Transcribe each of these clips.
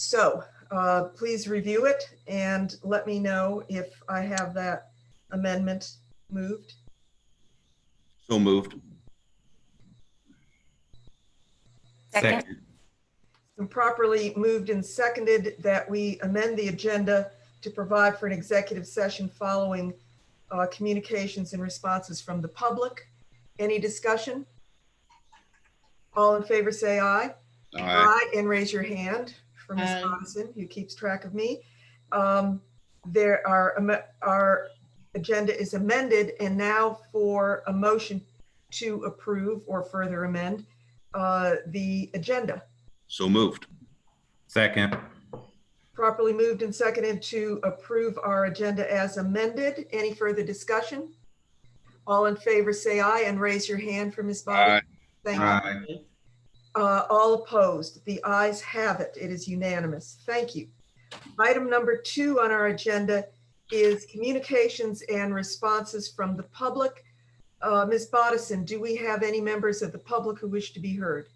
So please review it and let me know if I have that amendment moved. So moved. Second. And properly moved and seconded that we amend the agenda to provide for an executive session following communications and responses from the public. Any discussion? All in favor say aye. Aye. And raise your hand for Ms. Aye. Modison, who keeps track of me. Our agenda is amended, and now for a motion to approve or further amend the agenda. So moved. Second. Properly moved and seconded to approve our agenda as amended. Any further discussion? All in favor say aye and raise your hand for Ms. Bobbitt. Aye. Thank you. Aye. All opposed? The ayes have it. It is unanimous. Thank you. Item number 2 on our agenda is communications and responses from the public. Ms. Bodison, do we have any members of the public who wish to be heard?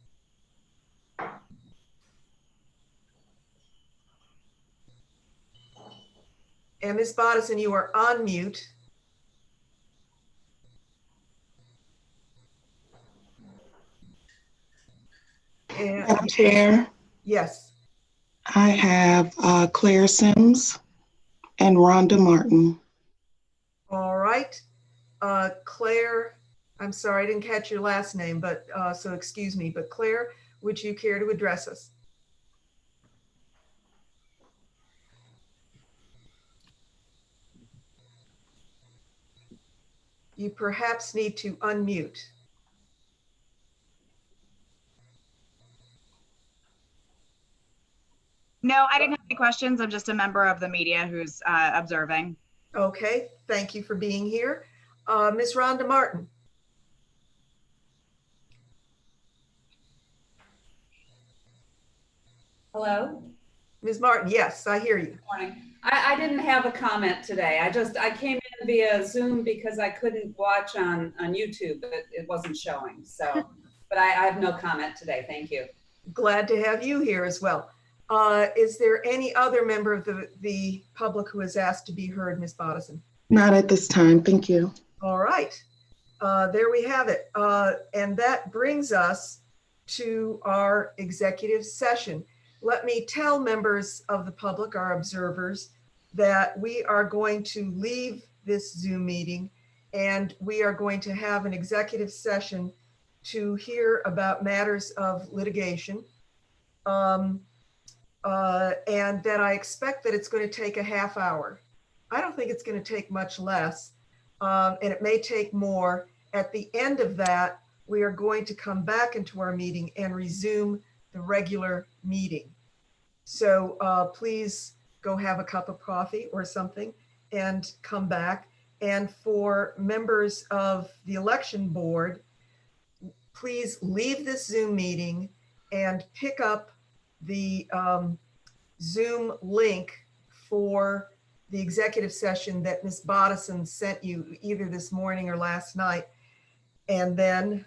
And Ms. Bodison, you are on mute. And Madam Chair, yes, I have Claire Sims and Rhonda Martin. all right. Claire, I'm sorry, I didn't catch your last name, but so excuse me, but Claire, would you care to address us? You perhaps need to unmute. No, I didn't have any questions. I'm just a member of the media who's observing. Okay, thank you for being here. Ms. Rhonda Martin. Hello. Ms. Martin, yes, I hear you. Good morning. I didn't have a comment today. I came in via Zoom because I couldn't watch on YouTube, but it wasn't showing. So, but I have no comment today. Thank you. Glad to have you here as well. Is there any other member of the public who has asked to be heard, Ms. Bodison? Not at this time, thank you. All right, there we have it. And that brings us to our executive session. Let me tell members of the public, our observers, that we are going to leave this Zoom meeting and we are going to have an executive session to hear about matters of litigation. And that I expect that it's going to take a half hour. I don't think it's going to take much less, and it may take more. At the end of that, we are going to come back into our meeting and resume the regular meeting. So please go have a cup of coffee or something and come back. And for members of the election board, please leave this Zoom meeting and pick up the Zoom link for the executive session that Ms. Bodison sent you either this morning or last night. And then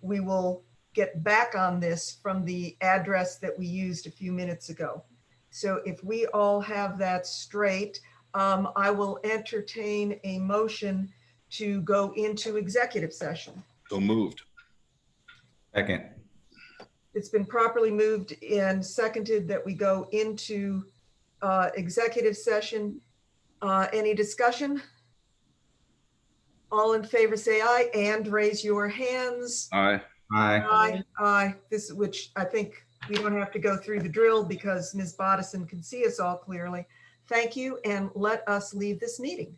we will get back on this from the address that we used a few minutes ago. So if we all have that straight, I will entertain a motion to go into executive session. So moved. Second. It's been properly moved and seconded that we go into executive session. Any discussion? All in favor say aye and raise your hands. Aye. Aye. Aye, aye. This, which I think we don't have to go through the drill because Ms. Bodison can see us all clearly. Thank you, and let us leave this meeting.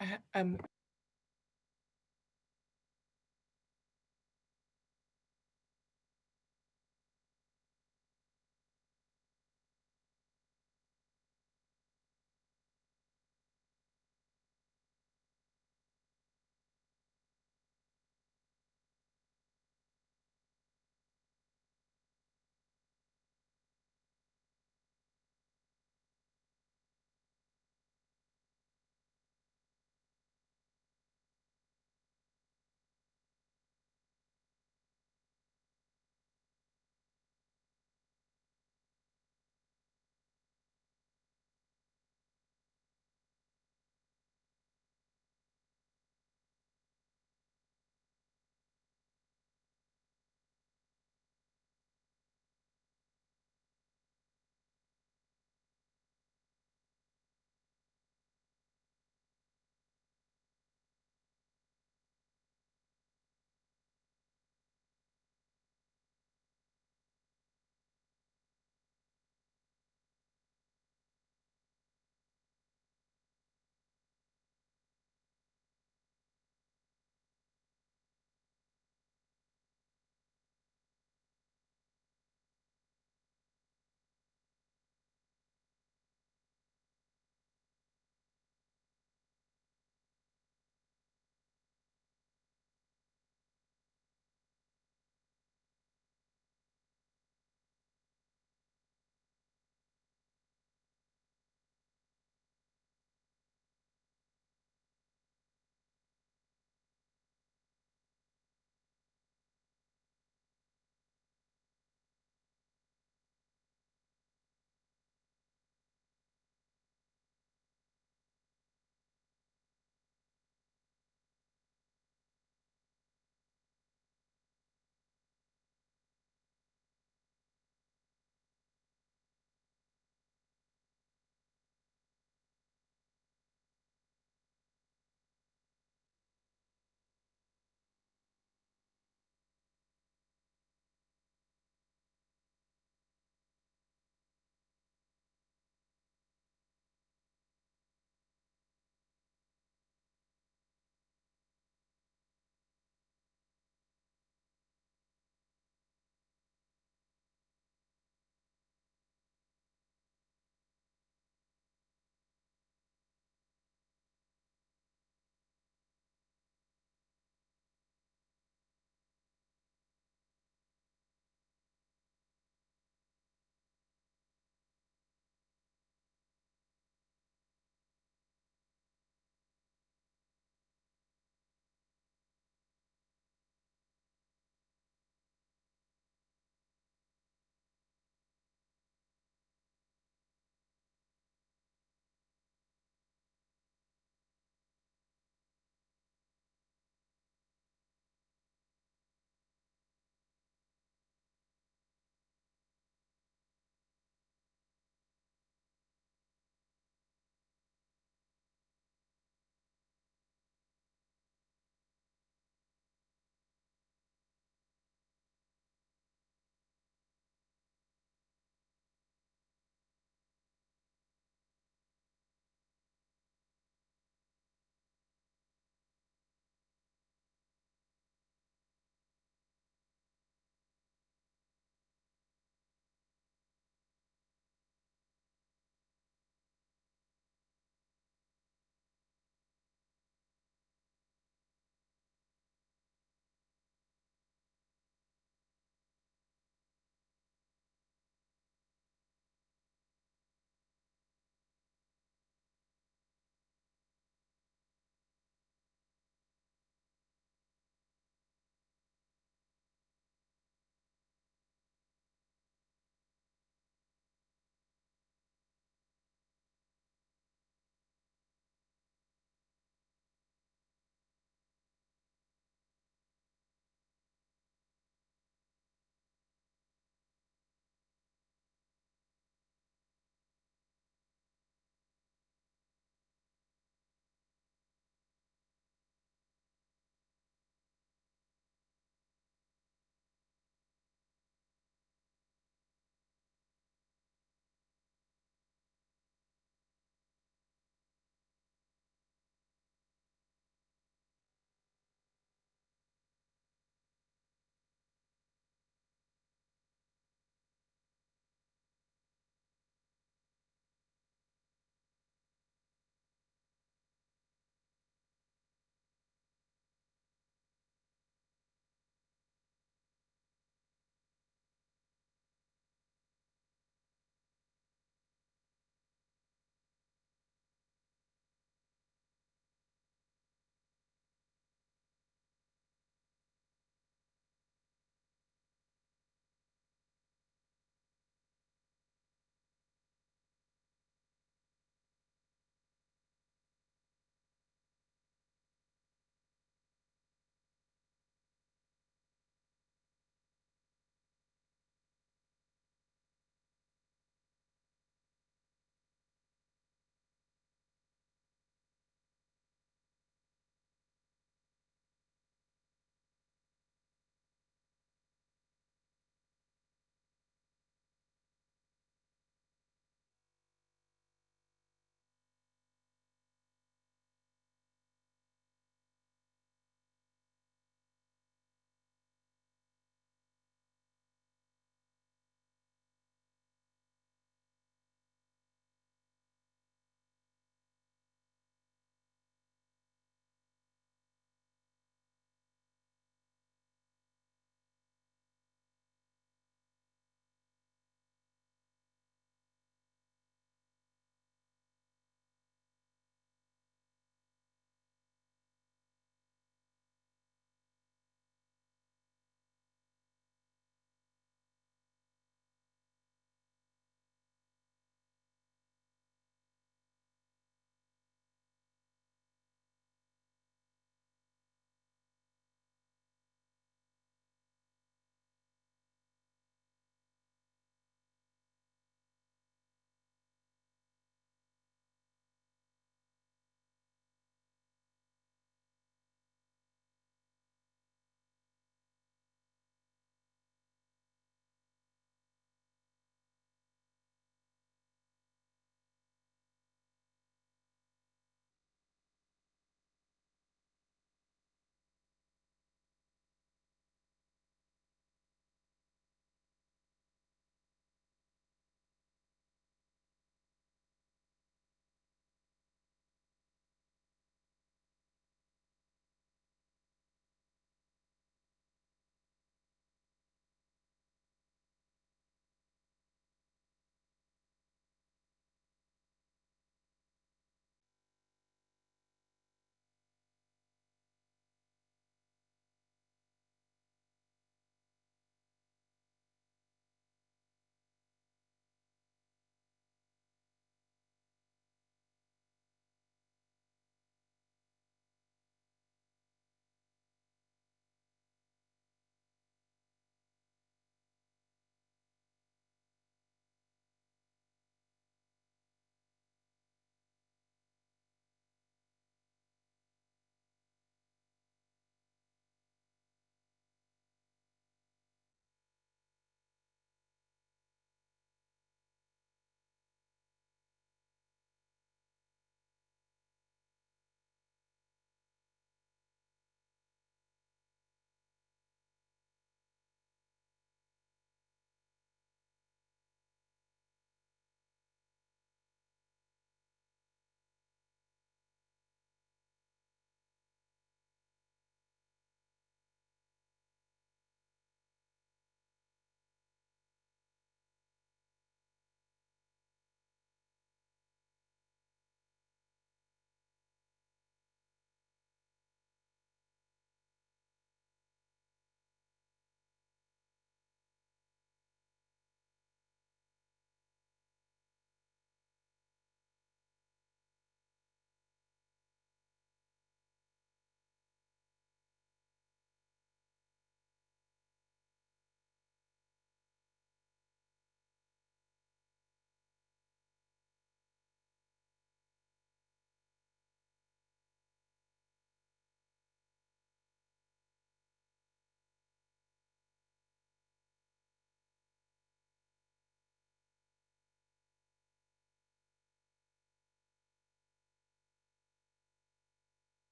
I- Um,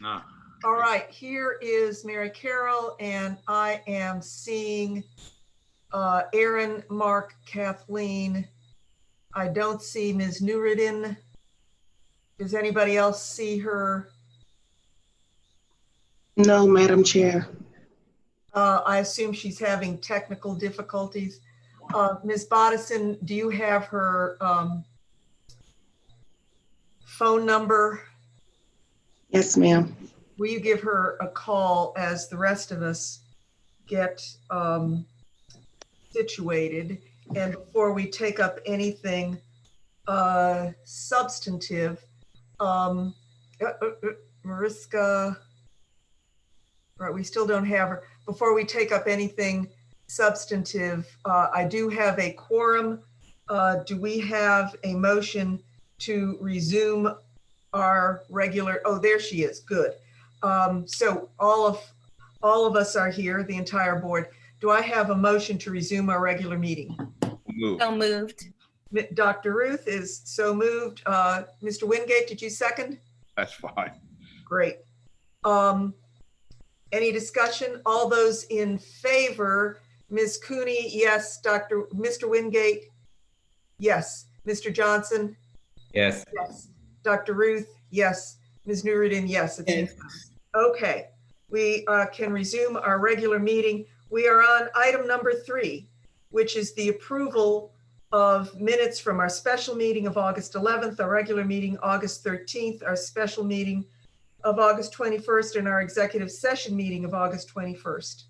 All right, here is Mary Carroll, and I am seeing Aaron, Mark, Kathleen. I don't see Ms. Nuruddin. Does anybody else see her? No, Madam Chair. I assume she's having technical difficulties. Ms. Bodison, do you have her phone number? Yes, ma'am. Will you give her a call as the rest of us get situated? And before we take up anything substantive, Mariska, right, we still don't have her. Before we take up anything substantive, I do have a quorum. Do we have a motion to resume our regular, oh, there she is, good. So all of us are here, the entire board. Do I have a motion to resume our regular meeting? Moved. So moved. Dr. Ruth is so moved. Mr. Wingate, did you second? That's fine. Great. Any discussion? All those in favor, Ms. Cooney, yes. Mr. Wingate, yes. Mr. Johnson, Yes. yes. Dr. Ruth, yes. Ms. Nuruddin, yes. It's unanimous. Okay, we can resume our regular meeting. We are on item number 3, which is the approval of minutes from our special meeting of August 11th, our regular meeting August 13th, our special meeting of August 21st, and our executive session meeting of August 21st.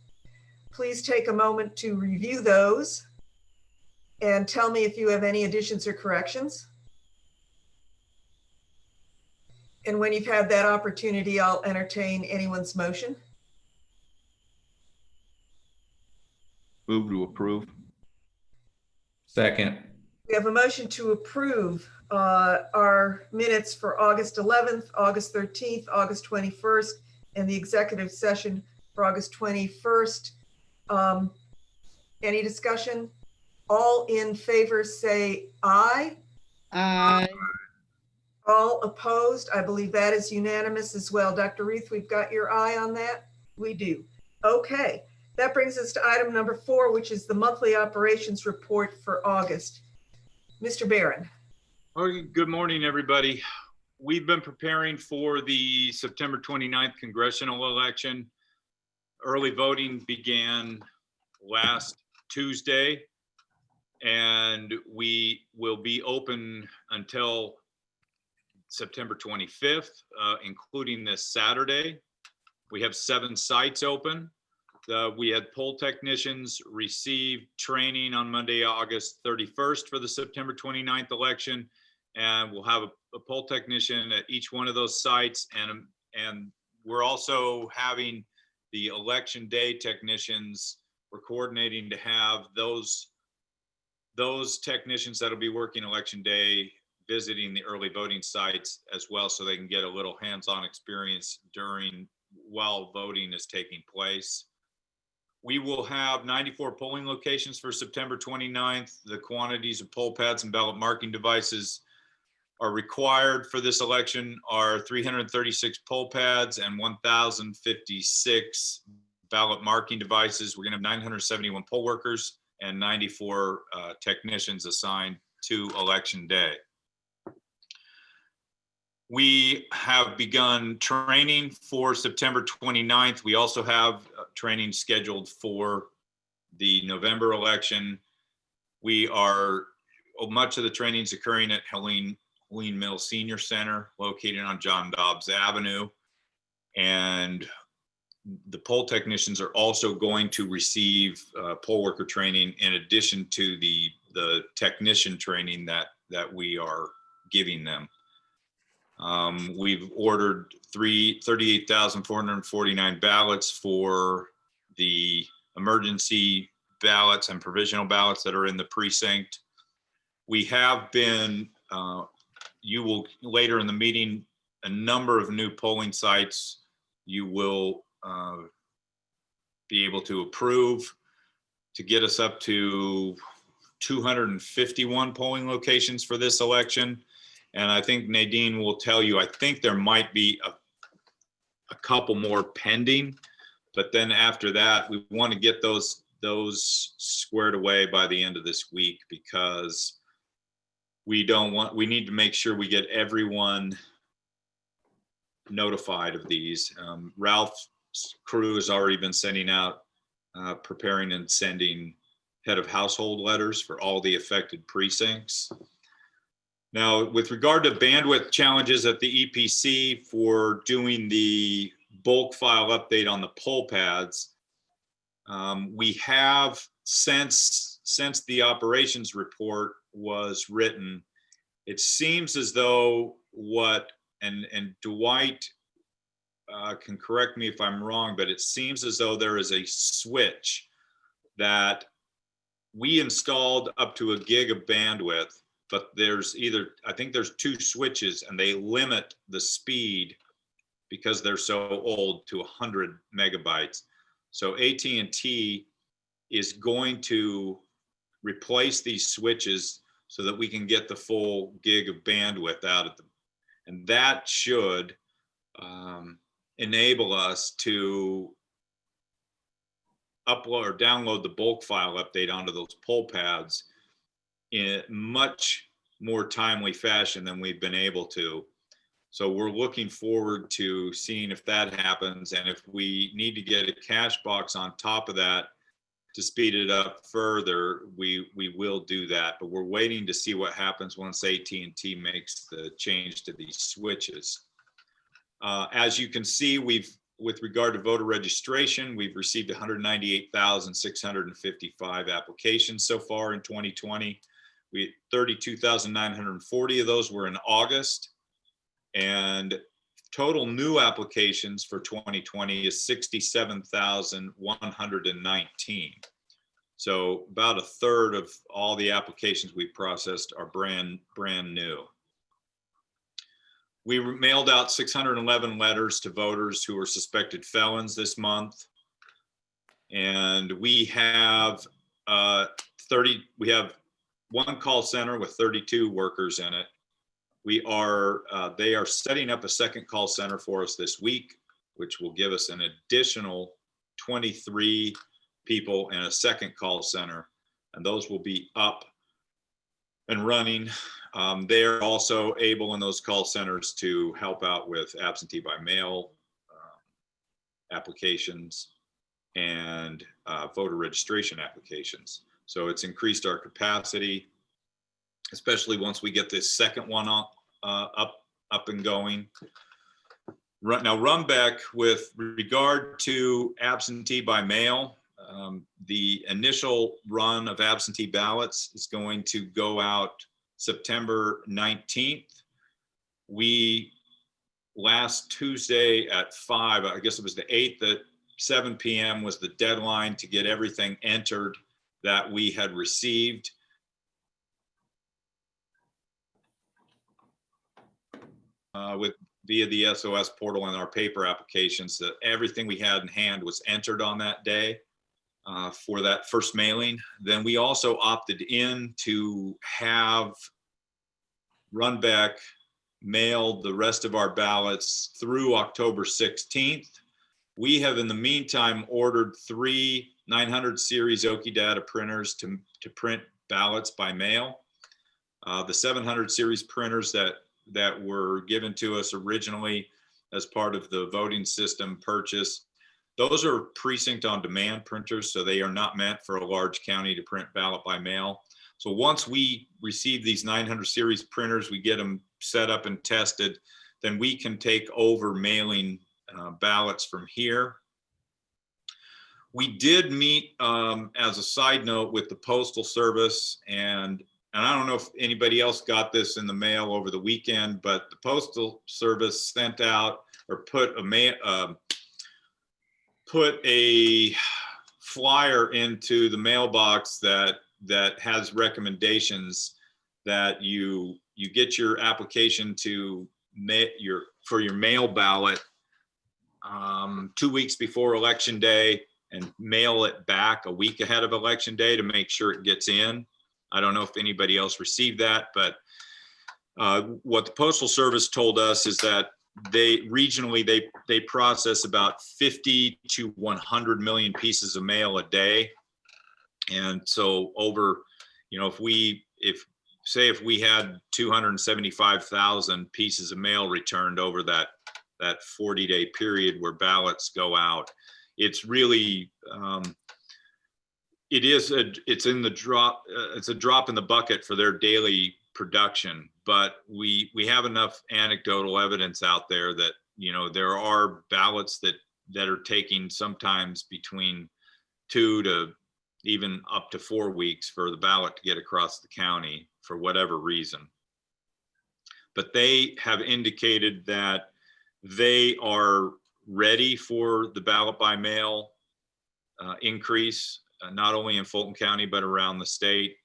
Please take a moment to review those and tell me if you have any additions or corrections. And when you've had that opportunity, I'll entertain anyone's motion. Move to approve. Second. We have a motion to approve our minutes for August 11th, August 13th, August 21st, and the executive session for August 21st. Any discussion? All in favor say aye. Aye. All opposed? I believe that is unanimous as well. Dr. Reith, we've got your eye on that? We do. Okay, that brings us to item number 4, which is the monthly operations report for August. Mr. Barron. Good morning, everybody. We've been preparing for the September 29th congressional election. Early voting began last Tuesday, and we will be open until September 25th, including this Saturday. We have 7 sites open. We had poll technicians receive training on Monday, August 31st for the September 29th election. And we'll have a poll technician at each one of those sites. And we're also having the election day technicians, we're coordinating to have those technicians that'll be working election day visiting the early voting sites as well, so they can get a little hands-on experience while voting is taking place. We will have 94 polling locations for September 29th. The quantities of poll pads and ballot marking devices are required for this election are 336 poll pads and 1,056 ballot marking devices. We're going to have 971 poll workers and 94 technicians assigned to election day. We have begun training for September 29th. We also have training scheduled for the November election. Much of the training is occurring at Helene Mill Senior Center, located on John Dobbs Avenue. And the poll technicians are also going to receive poll worker training in addition to the technician training that we are giving them. We've ordered 38,449 ballots for the emergency ballots and provisional ballots that are in the precinct. We have been, you will later in the meeting, a number of new polling sites you will be able to approve to get us up to 251 polling locations for this election. And I think Nadine will tell you, I think there might be a couple more pending, but then after that, we want to get those squared away by the end of this week, because we need to make sure we get everyone notified of these. Ralph's crew has already been sending out, preparing and sending head of household letters for all the affected precincts. Now, with regard to bandwidth challenges at the EPC for doing the bulk file update on the poll pads, we have, since the operations report was written, it seems as though and Dwight can correct me if I'm wrong, but it seems as though there is a switch that we installed up to 1 gig of bandwidth, but I think there's 2 switches, and they limit the speed because they're so old to 100 megabytes. So AT&T is going to replace these switches so that we can get the full gig of bandwidth out of them. And that should enable us to upload or download the bulk file update onto those poll pads in much more timely fashion than we've been able to. So we're looking forward to seeing if that happens. And if we need to get a cache box on top of that to speed it up further, we will do that. But we're waiting to see what happens once AT&T makes the change to these switches. As you can see, with regard to voter registration, we've received 198,655 applications so far in 2020. 32,940 of those were in August, and total new applications for 2020 is 67,119. So about 1/3 of all the applications we processed are brand new. We mailed out 611 letters to voters who were suspected felons this month. And we have we have 1 call center with 32 workers in it. They are setting up a second call center for us this week, which will give us an additional 23 people in a second call center, and those will be up and running. They're also able in those call centers to help out with absentee by mail applications and voter registration applications. So it's increased our capacity, especially once we get this second one up and going. Now, Runbeck, with regard to absentee by mail, the initial run of absentee ballots is going to go out September 19th. Last Tuesday at 5, I guess it was the 8th, at 7 p.m. was the deadline to get everything entered that we had received. Via the SOS portal and our paper applications, that everything we had in hand was entered on that day for that first mailing. Then we also opted in to have Runbeck mailed the rest of our ballots through October 16th. We have in the meantime ordered 3 900 series Oki data printers to print ballots by mail. The 700 series printers that were given to us originally as part of the voting system purchase, those are precinct on demand printers, so they are not meant for a large county to print ballot by mail. So once we receive these 900 series printers, we get them set up and tested, then we can take over mailing ballots from here. We did meet, as a side note, with the Postal Service, and I don't know if anybody else got this in the mail over the weekend, but the Postal Service sent out or put a flyer into the mailbox that has recommendations that you get your application for your mail ballot 2 weeks before Election Day and mail it back a week ahead of Election Day to make sure it gets in. I don't know if anybody else received that, but what the Postal Service told us is that they regionally, they process about 50 to 100 million pieces of mail a day. And so over, you know, if we had 275,000 pieces of mail returned over that 40-day period where ballots go out, it's really, it's a drop in the bucket for their daily production. But we have enough anecdotal evidence out there that, you know, there are ballots that are taking sometimes between 2 to even up to 4 weeks for the ballot to get across the county for whatever reason. But they have indicated that they are ready for the ballot by mail increase, not only in Fulton County, but around the state.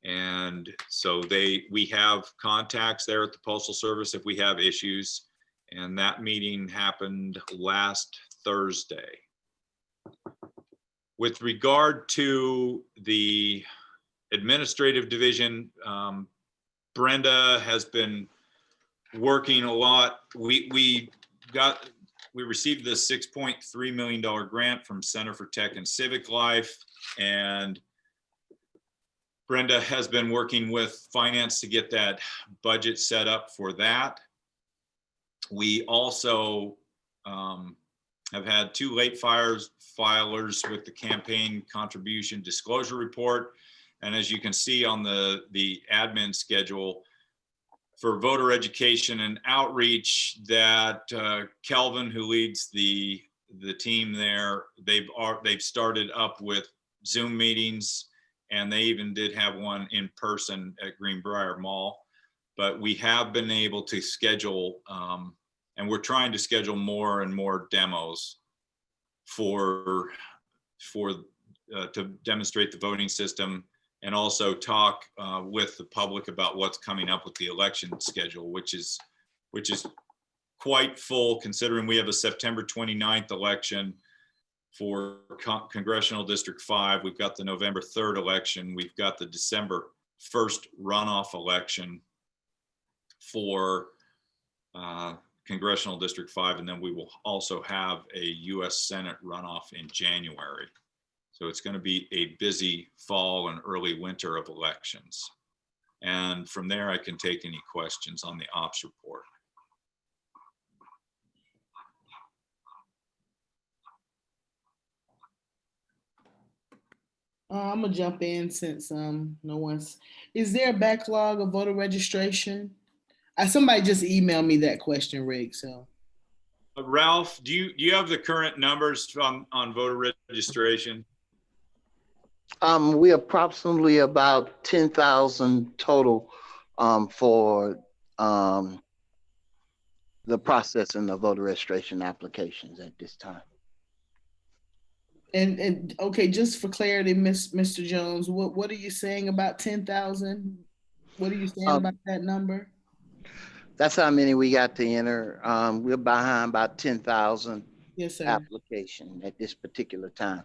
And so we have contacts there at the Postal Service if we have issues. And that meeting happened last Thursday. With regard to the administrative division, Brenda has been working a lot. We received this $6.3 million grant from Center for Tech and Civic Life, and Brenda has been working with finance to get that budget set up for that. We also have had 2 late filers with the campaign contribution disclosure report. And as you can see on the admin schedule for voter education and outreach, that Kelvin, who leads the team there, they've started up with Zoom meetings, and they even did have one in person at Greenbrier Mall. But we have been able to schedule, and we're trying to schedule more and more demos to demonstrate the voting system, and also talk with the public about what's coming up with the election schedule, which is quite full, considering we have a September 29th election for Congressional District 5. We've got the November 3rd election. We've got the December 1st runoff election for Congressional District 5. And then we will also have a US Senate runoff in January. So it's going to be a busy fall and early winter of elections. And from there, I can take any questions on the ops report. I'm gonna jump in since is there a backlog of voter registration? Somebody just emailed me that question, Rick, so. Ralph, do you have the current numbers on voter registration? We approximately about 10,000 total for the processing of voter registration applications at this time. And okay, just for clarity, Mr. Jones, what are you saying about 10,000? What are you saying about that number? That's how many we got to enter. We're behind about 10,000 yes, sir. application at this particular time,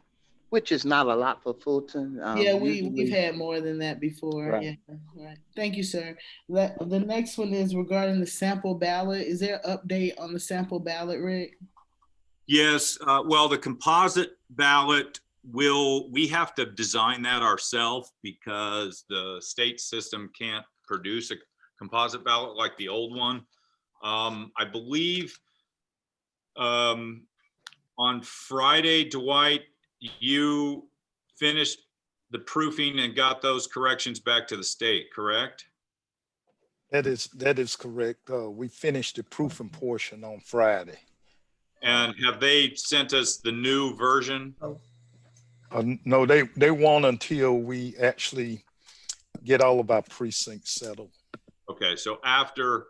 which is not a lot for Fulton. Yeah, we've had more than that before. Right. Yeah, right. Thank you, sir. The next one is regarding the sample ballot. Is there an update on the sample ballot, Rick? Yes, well, the composite ballot we have to design that ourselves because the state system can't produce a composite ballot like the old one. I believe on Friday, Dwight, you finished the proofing and got those corrections back to the state, correct? That is correct. We finished the proofing portion on Friday. And have they sent us the new version? No, they won't until we actually get all of our precincts settled. Okay, so after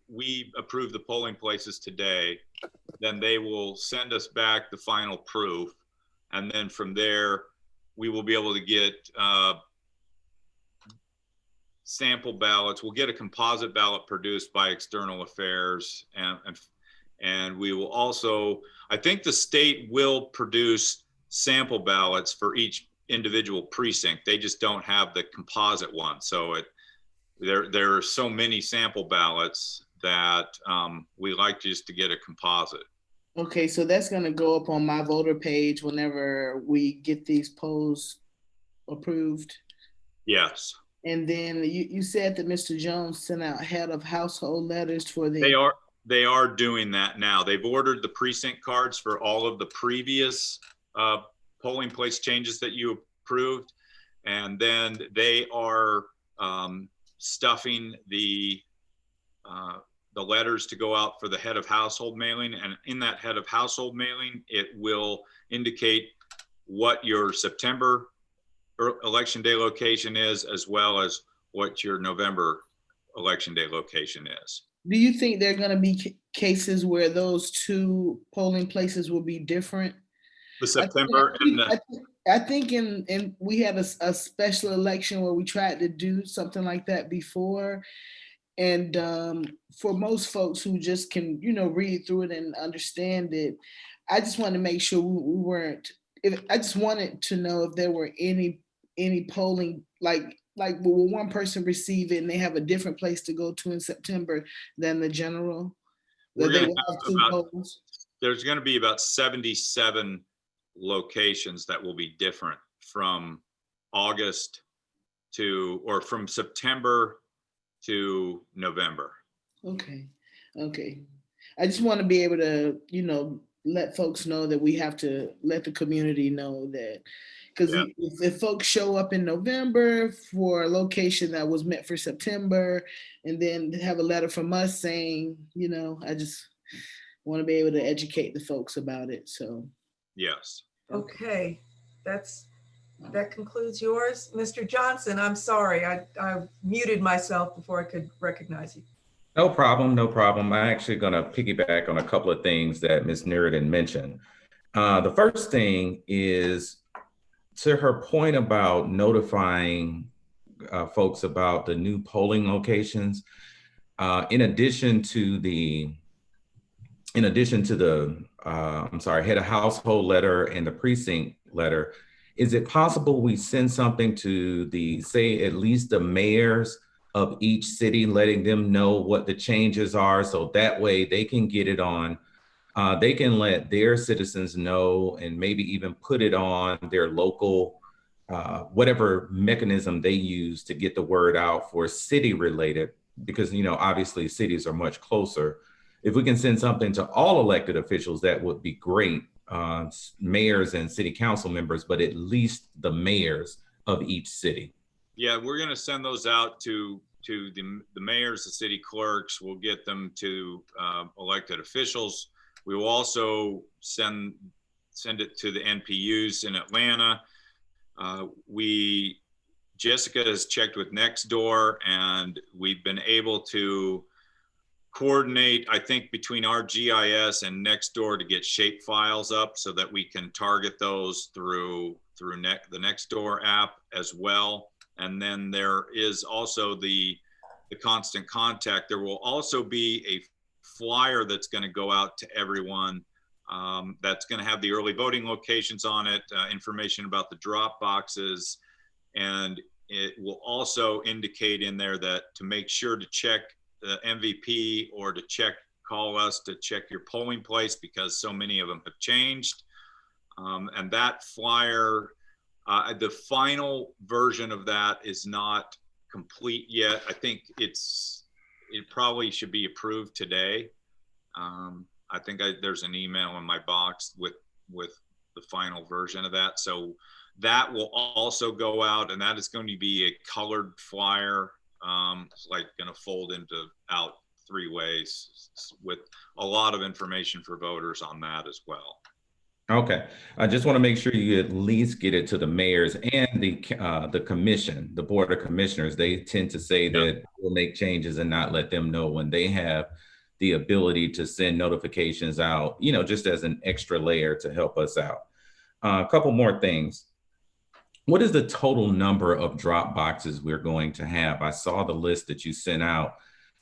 we approve the polling places today, then they will send us back the final proof. And then from there, we will be able to get sample ballots. We'll get a composite ballot produced by External Affairs, and we will also, I think the state will produce sample ballots for each individual precinct. They just don't have the composite one. So there are so many sample ballots that we like just to get a composite. Okay, so that's gonna go up on my voter page whenever we get these polls approved. Yes, And then you said that Mr. Jones sent out head of household letters for the. they are doing that now. They've ordered the precinct cards for all of the previous polling place changes that you approved. And then they are stuffing the letters to go out for the head of household mailing. And in that head of household mailing, it will indicate what your September election day location is, as well as what your November election day location is. Do you think there are going to be cases where those two polling places will be different? The September and the, I think in we had a special election where we tried to do something like that before. And for most folks who just can, read through it and understand it, I just want to make sure we weren't. I just wanted to know if there were any polling like will one person receive it and they have a different place to go to in September than the general? there's going to be about 77 locations that will be different from August or from September to November. Okay. I just want to be able to, let folks know that we have to let the community know that, because if folks show up in November for a location that was meant for September, and then have a letter from us saying, I just want to be able to educate the folks about it. So. Yes. Okay, that concludes yours. Mr. Johnson, I'm sorry, I muted myself before I could recognize you. No problem, no problem. I'm actually going to piggyback on a couple of things that Ms. Neridan mentioned. The first thing is, to her point about notifying folks about the new polling locations, in addition to the head of household letter and the precinct letter, is it possible we send something to at least the mayors of each city, letting them know what the changes are, so that way they can get it on, they can let their citizens know, and maybe even put it on their local, whatever mechanism they use to get the word out for city related, because obviously cities are much closer. If we can send something to all elected officials, that would be great, mayors and city council members, but at least the mayors of each city. Yeah, we're going to send those out to the mayors, the city clerks. We'll get them to elected officials. We will also send it to the NPUs in Atlanta. Jessica has checked with Nextdoor, and we've been able to coordinate, I think, between our GIS and Nextdoor to get shape files up so that we can target those through the Nextdoor app as well. And then there is also the constant contact. There will also be a flyer that's going to go out to everyone that's going to have the early voting locations on it, information about the drop boxes, and it will also indicate in there that to make sure to check the MVP or to call us to check your polling place, because so many of them have changed. And that flyer, the final version of that is not complete yet. I think it probably should be approved today. I think there's an email in my box with the final version of that. So that will also go out, and that is going to be a colored flyer. It's like going to fold out 3 ways with a lot of information for voters on that as well. Okay, I just want to make sure you at least get it to the mayors and the commission, the board of commissioners. They tend to say that we'll make changes and not let them know when they have the ability to send notifications out, just as an extra layer to help us out. A couple more things. What is the total number of drop boxes we're going to have? I saw the list that you sent out.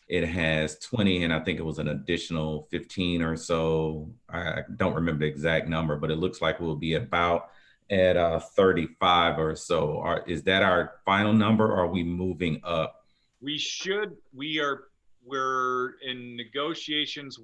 It has 20, and I think it was an additional 15 or so. I don't remember the exact number, but it looks like we'll be about at 35 or so. Is that our final number, or are we moving up? We we're in negotiations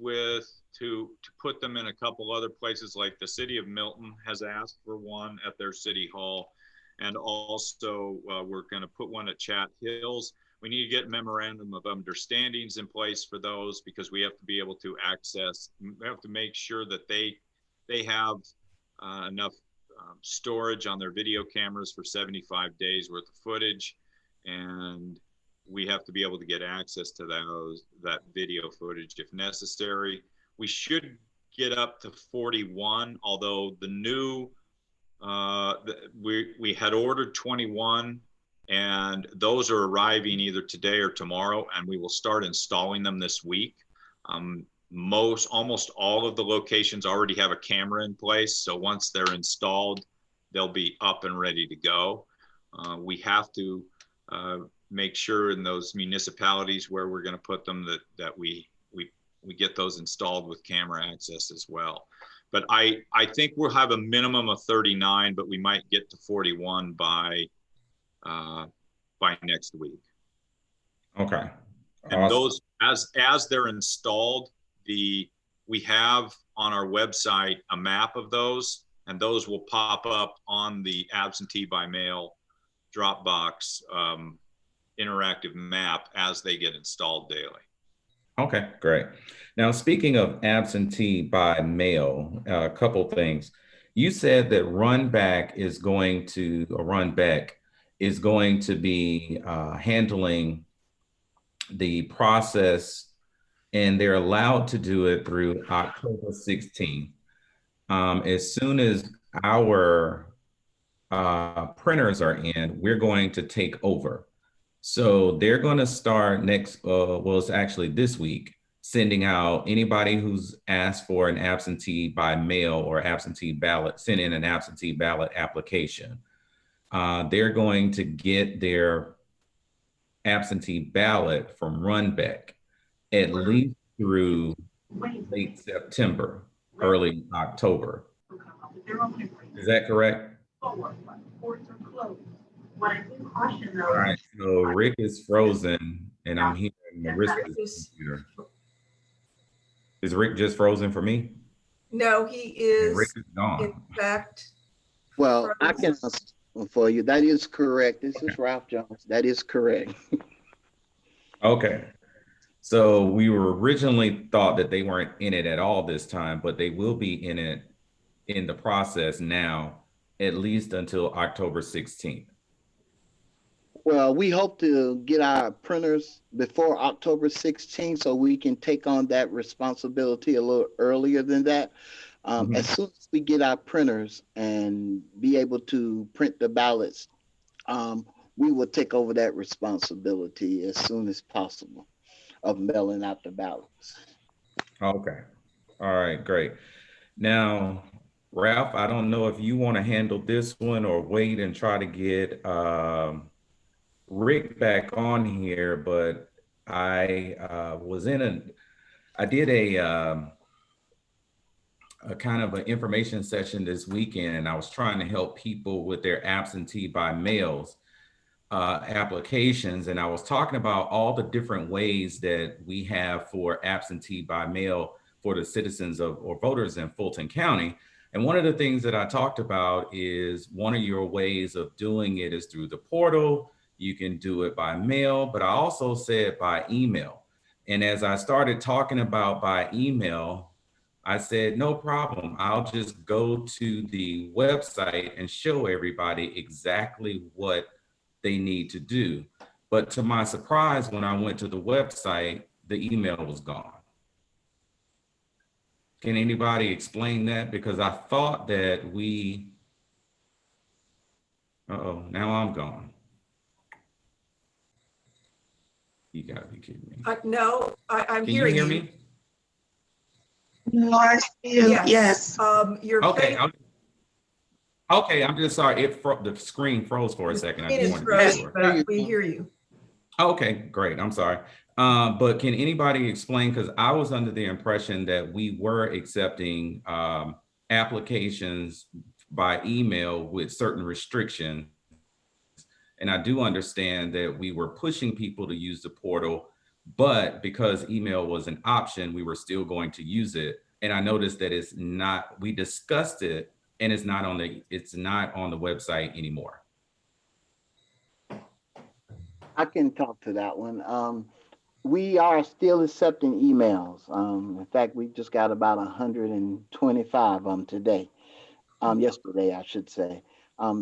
to put them in a couple other places, like the city of Milton has asked for one at their city hall. And also we're going to put one at Chat Hills. We need to get memorandum of understandings in place for those, because we have to be able to access, we have to make sure that they have enough storage on their video cameras for 75 days worth of footage. And we have to be able to get access to that video footage if necessary. We should get up to 41, although the new, we had ordered 21, and those are arriving either today or tomorrow, and we will start installing them this week. Almost all of the locations already have a camera in place, so once they're installed, they'll be up and ready to go. We have to make sure in those municipalities where we're going to put them that we get those installed with camera access as well. But I think we'll have a minimum of 39, but we might get to 41 by next week. Okay. And Awesome. those, as they're installed, we have on our website a map of those, and those will pop up on the absentee by mail Dropbox interactive map as they get installed daily. Okay, great. Now, speaking of absentee by mail, a couple things. You said that Runback is going to be handling the process, and they're allowed to do it through October 16th. As soon as our printers are in, we're going to take over. So they're going to start next, well, it's actually this week, sending out anybody who's asked for an absentee by mail or absentee ballot, send in an absentee ballot application. They're going to get their absentee ballot from Runback at least through late September, early October. Is that correct? All right, so Rick is frozen, and I'm hearing Marissa's computer. Is Rick just frozen for me? No, he is, Rick is gone. in fact. Well, I can answer for you. That is correct. This is Ralph Jones. That is correct. Okay. So we were originally thought that they weren't in it at all this time, but they will be in it in the process now, at least until October 16th. Well, we hope to get our printers before October 16th so we can take on that responsibility a little earlier than that. As soon as we get our printers and be able to print the ballots, we will take over that responsibility as soon as possible of mailing out the ballots. Okay. All right, great. Now, Ralph, I don't know if you want to handle this one or wait and try to get Rick back on here, but I did a kind of an information session this weekend, and I was trying to help people with their absentee by mails applications. And I was talking about all the different ways that we have for absentee by mail for the citizens or voters in Fulton County. And one of the things that I talked about is one of your ways of doing it is through the portal. You can do it by mail, but I also said by email. And as I started talking about by email, I said, no problem. I'll just go to the website and show everybody exactly what they need to do. But to my surprise, when I went to the website, the email was gone. Can anybody explain that? Because I thought that now I'm gone. You gotta be kidding me. No, I'm Can hearing you you. hear me? No, I still, yes. You're Okay. Okay, I'm just sorry. The screen froze for a second. I It just is wanted to be frozen, sure. but we hear you. Okay, great. I'm sorry. But can anybody explain, because I was under the impression that we were accepting applications by email with certain restrictions. And I do understand that we were pushing people to use the portal, but because email was an option, we were still going to use it. And I noticed that it's not, we discussed it and it's not on the website anymore. I can talk to that one. We are still accepting emails. In fact, we just got about 125 today. Yesterday, I should say.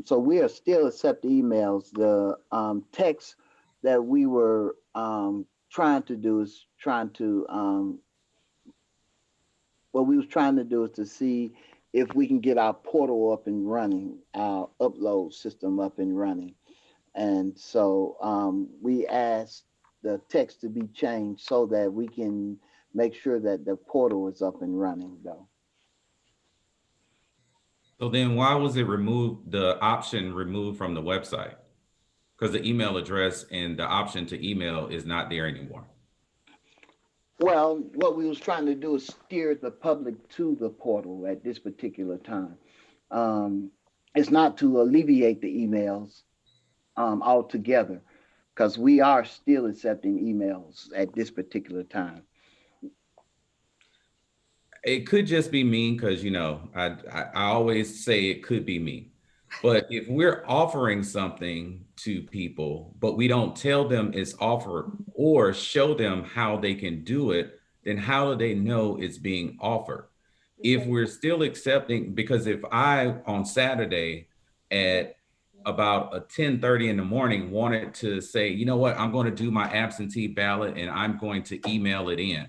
So we are still accepting emails. The text that we were trying to do is what we was trying to do is to see if we can get our portal up and running, our upload system up and running. And so we asked the text to be changed so that we can make sure that the portal is up and running though. So then why was it removed, the option removed from the website? Because the email address and the option to email is not there anymore. Well, what we was trying to do is steer the public to the portal at this particular time. It's not to alleviate the emails altogether, because we are still accepting emails at this particular time. It could just be me because, you know, I always say it could be me. But if we're offering something to people, but we don't tell them it's offered or show them how they can do it, then how do they know it's being offered? If we're still accepting, because if I on Saturday at about 10:30 in the morning wanted to say, you know what, I'm going to do my absentee ballot and I'm going to email it in,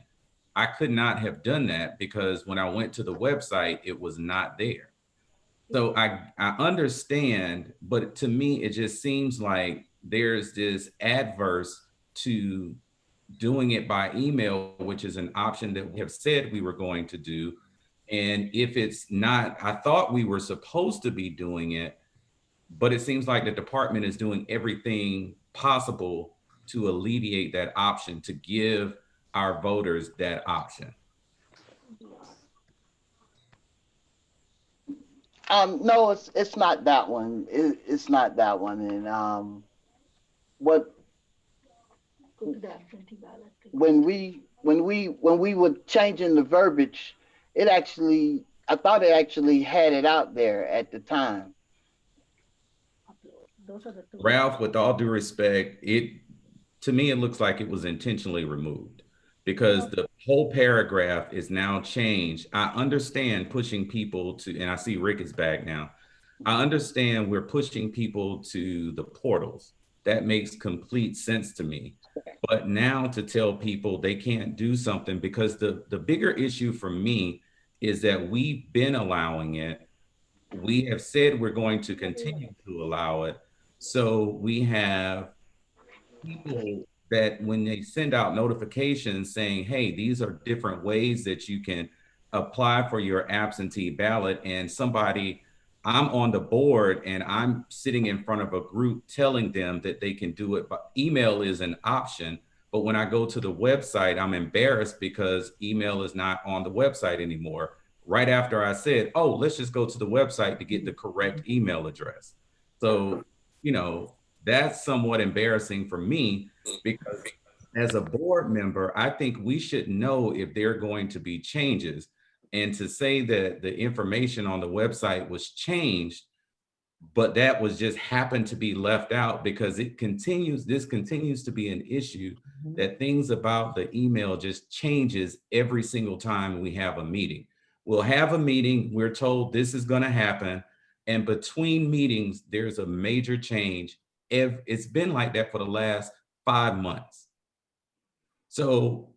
I could not have done that because when I went to the website, it was not there. So I understand, but to me, it just seems like there's this adverse to doing it by email, which is an option that we have said we were going to do. And if it's not, I thought we were supposed to be doing it, but it seems like the department is doing everything possible to alleviate that option, to give our voters that option. No, it's not that one. It's not that one. And when we were changing the verbiage, I thought it actually had it out there at the time. Ralph, with all due respect, to me, it looks like it was intentionally removed because the whole paragraph is now changed. I understand pushing people to, and I see Rick is back now. I understand we're pushing people to the portals. That makes complete sense to me. But now to tell people they can't do something, because the bigger issue for me is that we've been allowing it. We have said we're going to continue to allow it. So we have people that when they send out notifications saying, hey, these are different ways that you can apply for your absentee ballot, and I'm on the board and I'm sitting in front of a group telling them that they can do it, but email is an option. But when I go to the website, I'm embarrassed because email is not on the website anymore. Right after I said, oh, let's just go to the website to get the correct email address. So, you know, that's somewhat embarrassing for me because as a board member, I think we should know if there are going to be changes. And to say that the information on the website was changed, but that was just happened to be left out because this continues to be an issue, that things about the email just changes every single time we have a meeting. We'll have a meeting, we're told this is going to happen, and between meetings, there's a major change. It's been like that for the last 5 months. So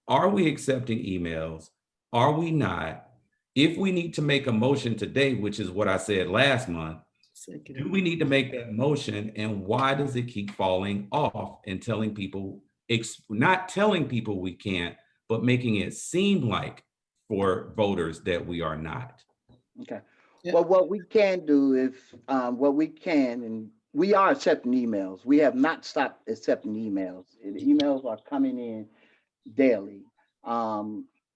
are we accepting emails? Are we not? If we need to make a motion today, which is what I said last month, do we need to make that motion? And why does it keep falling off and telling people, not telling people we can't, but making it seem like for voters that we are not? Okay. Yeah. Well, what we can do is, and we are accepting emails. We have not stopped accepting emails. The emails are coming in daily.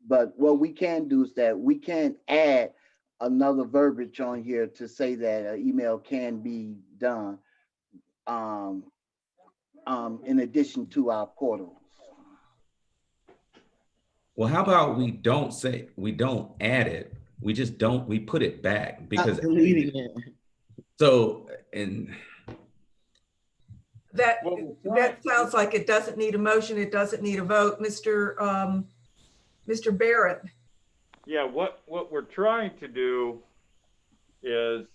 But what we can do is that we can add another verbiage on here to say that an email can be done in addition to our portals. Well, how about we don't add it, we put it back, because Not deleting it. so, and That, Well, that sounds like it doesn't need a motion, it doesn't need a vote. Mr. Barrett, Yeah, what we're trying to do is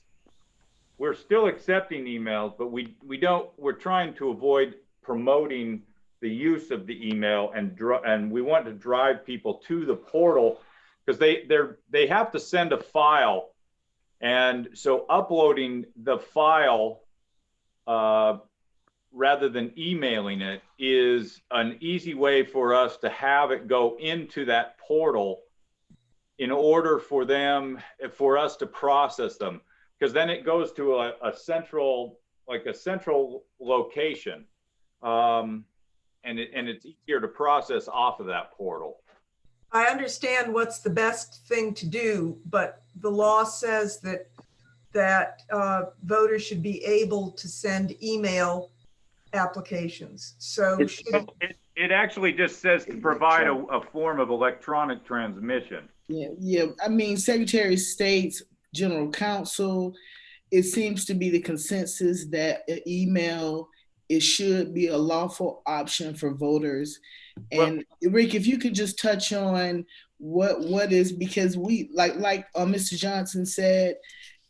we're still accepting emails, but we're trying to avoid promoting the use of the email, and we want to drive people to the portal because they have to send a file. And so uploading the file rather than emailing it is an easy way for us to have it go into that portal in order for us to process them, because then it goes to a central location, and it's easier to process off of that portal. I understand what's the best thing to do, but the law says that voters should be able to send email applications. So It actually just says to provide a form of electronic transmission. Yeah. I mean, Secretary of State's General Counsel, it seems to be the consensus that an email, it should be a lawful option for voters. And Rick, if you could just touch on what is, because we like Mr. Johnson said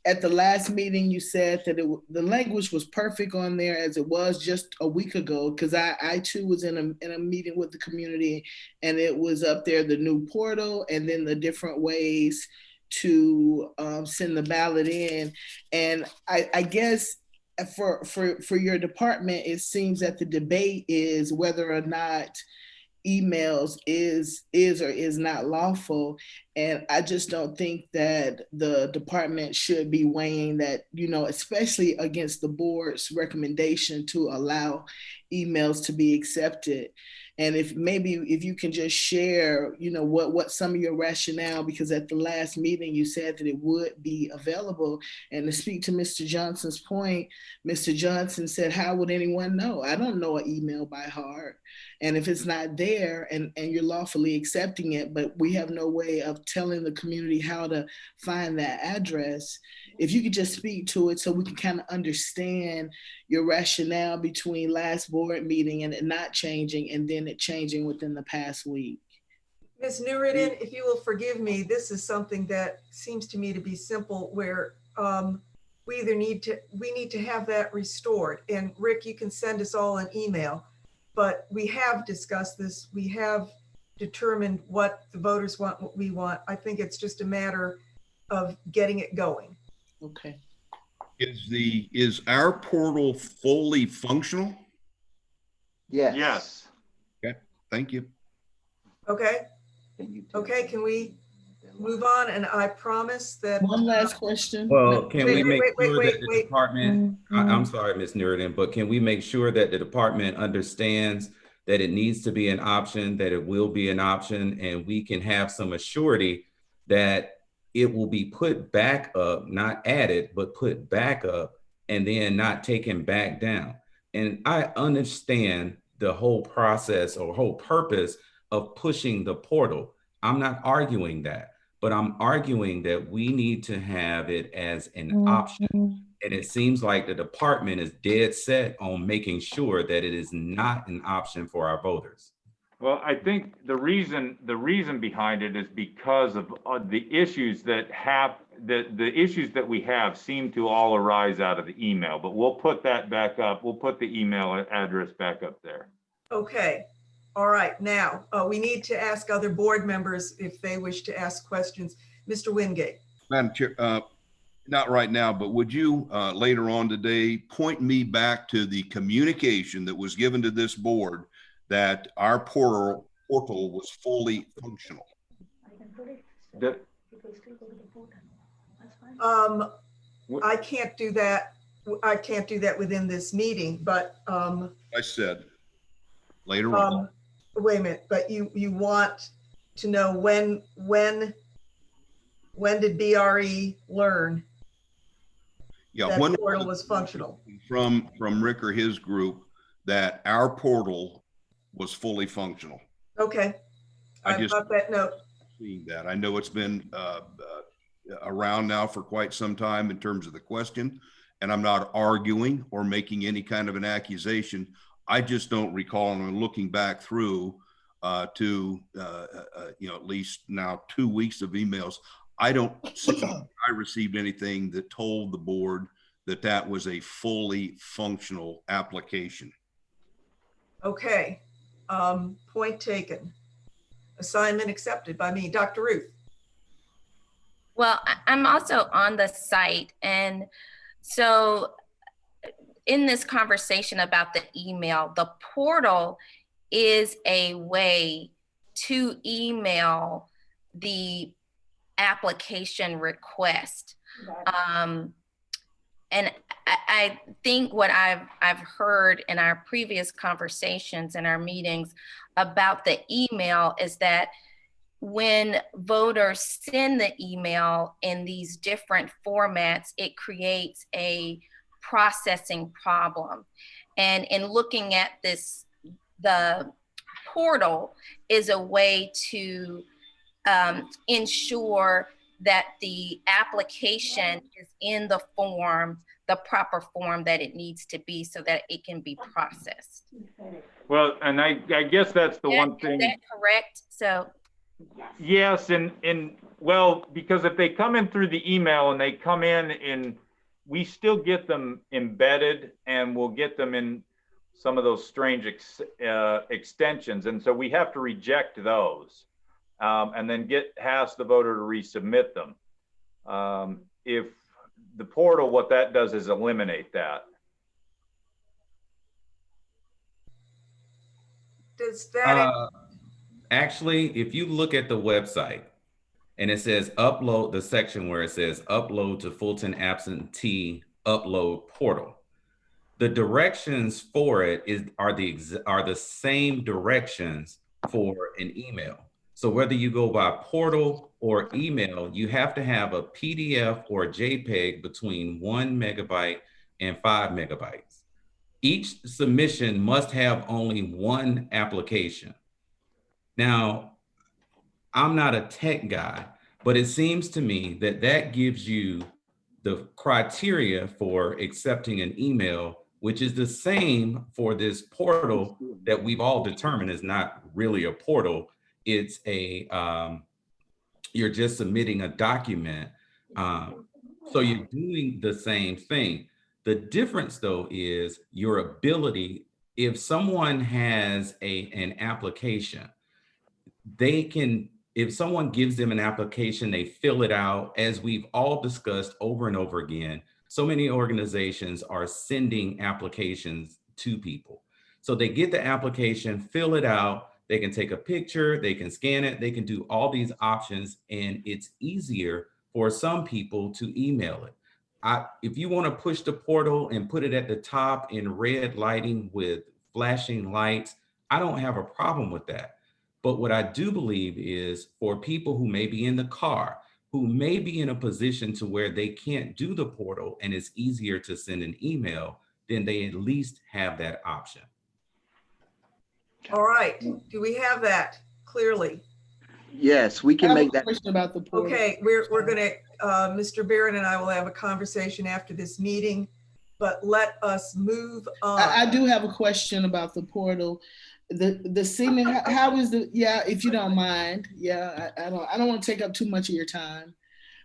at the last meeting, you said that the language was perfect on there as it was just a week ago, because I too was in a meeting with the community, and it was up there, the new portal, and then the different ways to send the ballot in. And I guess for your department, it seems that the debate is whether or not emails is or is not lawful. And I just don't think that the department should be weighing that, especially against the board's recommendation to allow emails to be accepted. And if you can just share, what some of your rationale, because at the last meeting you said that it would be available. And to speak to Mr. Johnson's point, Mr. Johnson said, how would anyone know? I don't know an email by heart. And if it's not there and you're lawfully accepting it, but we have no way of telling the community how to find that address, if you could just speak to it so we can kind of understand your rationale between last board meeting and it not changing and then it changing within the past week. Ms. Nuruddin, if you will forgive me, this is something that seems to me to be simple, where we need to have that restored. And Rick, you can send us all an email, but we have discussed this. We have determined what the voters want, what we want. I think it's just a matter of getting it going. Okay. Is our portal fully functional? Yes. Yes. Okay, thank you. Okay. Okay, can we move on? And I promise that. One last question. Well, can we make sure that the wait. department, I'm sorry, Ms. Nuruddin, but can we make sure that the department understands that it needs to be an option, that it will be an option, and we can have some assurity that it will be put back up, not added, but put back up, and then not taken back down. And I understand the whole process or whole purpose of pushing the portal. I'm not arguing that, but I'm arguing that we need to have it as an option. And it seems like the department is dead set on making sure that it is not an option for our voters. Well, I think the reason behind it is because of the issues that we have seem to all arise out of the email, but we'll put that back up. We'll put the email address back up there. Okay. All right. Now we need to ask other board members if they wish to ask questions. Mr. Wingate. Madam Chair, not right now, but would you later on today point me back to the communication that was given to this board that our portal was fully functional? I can't do that. I can't do that within this meeting, but I said later on. Wait a minute, but you want to know when did BRE learn that when portal was functional? From Rick or his group that our portal was fully functional. Okay. I've got that note. Seeing that. I know it's been around now for quite some time in terms of the question, and I'm not arguing or making any kind of an accusation. I just don't recall, and I'm looking back through to at least now 2 weeks of emails. I don't see I received anything that told the board that that was a fully functional application. Okay, point taken. Assignment accepted by me. Dr. Ruth. Well, I'm also on the site. And so in this conversation about the email, the portal is a way to email the application request. And I think what I've heard in our previous conversations in our meetings about the email is that when voters send the email in these different formats, it creates a processing problem. And in looking at this, the portal is a way to ensure that the application is in the form, the proper form that it needs to be so that it can be processed. Well, and I guess that's the one thing. Is that correct? So. Yes, and well, because if they come in through the email and they come in, we still get them embedded, and we'll get them in some of those strange extensions. And so we have to reject those. And then ask the voter to resubmit them. If the portal, what that does is eliminate that. Does that actually, if you look at the website and it says upload, the section where it says upload to Fulton Absentee Upload Portal, the directions for it are the same directions for an email. So whether you go by portal or email, you have to have a PDF or a JPEG between 1 megabyte and 5 megabytes. Each submission must have only one application. Now, I'm not a tech guy, but it seems to me that that gives you the criteria for accepting an email, which is the same for this portal that we've all determined is not really a portal. It's you're just submitting a document. So you're doing the same thing. The difference though is your ability, if someone has an application, they can, if someone gives them an application, they fill it out, as we've all discussed over and over again. So many organizations are sending applications to people. So they get the application, fill it out, they can take a picture, they can scan it, they can do all these options, and it's easier for some people to email it. If you want to push the portal and put it at the top in red lighting with flashing lights, I don't have a problem with that. But what I do believe is for people who may be in the car, who may be in a position to where they can't do the portal and it's easier to send an email, then they at least have that option. All right, do we have that clearly? Yes, we can make that. Question about the portal. Okay, we're gonna, Mr. Barron and I will have a conversation after this meeting, but let us move on. I do have a question about the portal. The signature, how is the, yeah, if you don't mind, yeah, I don't want to take up too much of your time,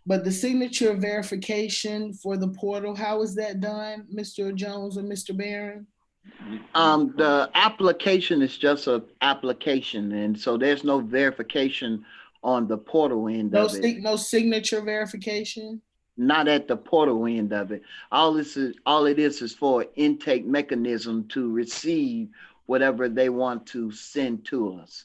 but the signature verification for the portal, how is that done, Mr. Jones or Mr. Barron? The application is just an application, and so there's no verification on the portal end of it. No signature verification? Not at the portal end of it. All it is for an intake mechanism to receive whatever they want to send to us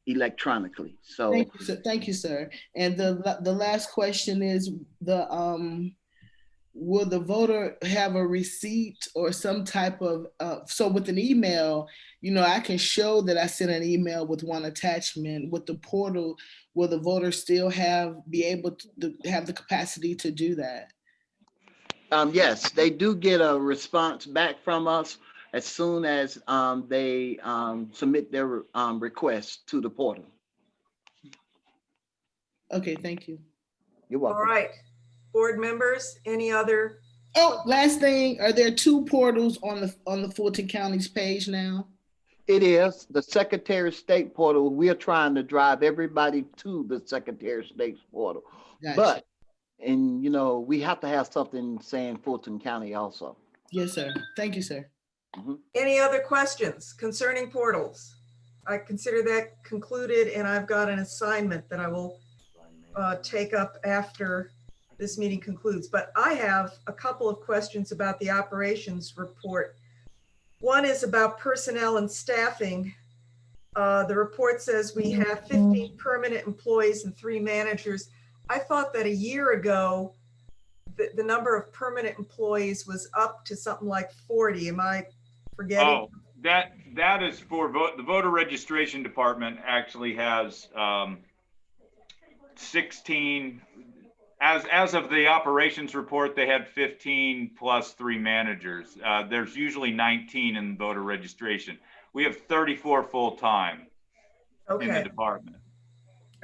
electronically. So thank you, sir. And the last question is will the voter have a receipt or some type of, so with an email, you know, I can show that I sent an email with one attachment. With the portal, will the voter still be able to have the capacity to do that? Yes, they do get a response back from us, as soon as they submit their request to the portal. Okay, thank you. You're All welcome. right, board members, any other? Oh, last thing, are there 2 portals on the Fulton County's page now? It is the Secretary of State portal. We are trying to drive everybody to the Secretary of State's portal. Gotcha. But, and you know, we have to have something saying Fulton County also. Yes, sir. Thank you, sir. Any other questions concerning portals? I consider that concluded, and I've got an assignment that I will take up after this meeting concludes. But I have a couple of questions about the operations report. One is about personnel and staffing. The report says we have 15 permanent employees and 3 managers. I thought that a year ago, the number of permanent employees was up to something like 40. Am I forgetting? Oh, that is for the voter registration department actually has 16. As of the operations report, they had 15 plus 3 managers. There's usually 19 in voter registration. We have 34 full-time in the department.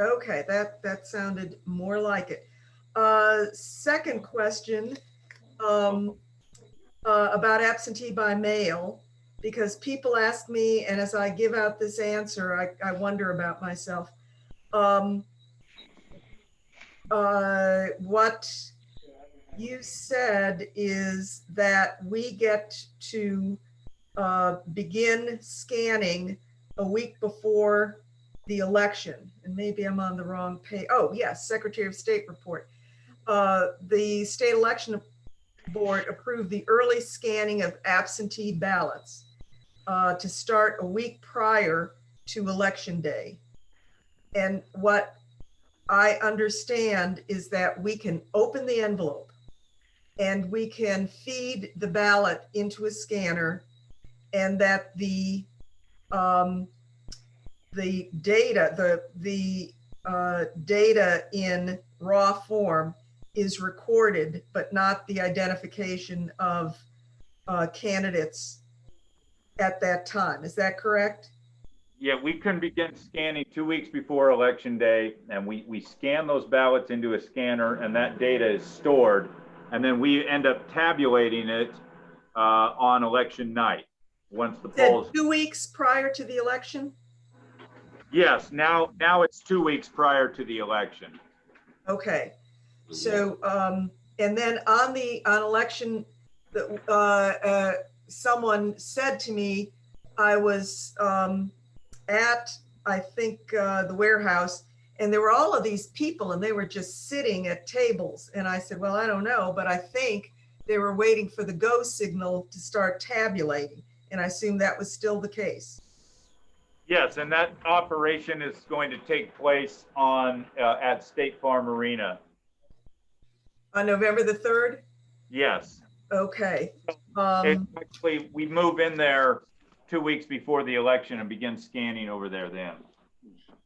Okay, that sounded more like it. Second question about absentee by mail, because people ask me, and as I give out this answer, I wonder about myself. What you said is that we get to begin scanning a week before the election, and maybe I'm on the wrong page. Oh yes, Secretary of State report. The State Election Board approved the early scanning of absentee ballots to start a week prior to Election Day. And what I understand is that we can open the envelope and we can feed the ballot into a scanner, and that the data, data in raw form is recorded, but not the identification of candidates at that time. Is that correct? Yeah, we can begin scanning 2 weeks before Election Day, and we scan those ballots into a scanner, and that data is stored, and then we end up tabulating it on election night once the polls. 2 weeks prior to the election? Yes, now it's 2 weeks prior to the election. Okay, so and then on election, someone said to me, I was at, I think, the warehouse, and there were all of these people and they were just sitting at tables. And I said, well, I don't know, but I think they were waiting for the go signal to start tabulating. And I assume that was still the case. Yes, and that operation is going to take place on at State Farm Arena. On November the 3rd? Yes. Okay. Actually, we move in there 2 weeks before the election and begin scanning over there then.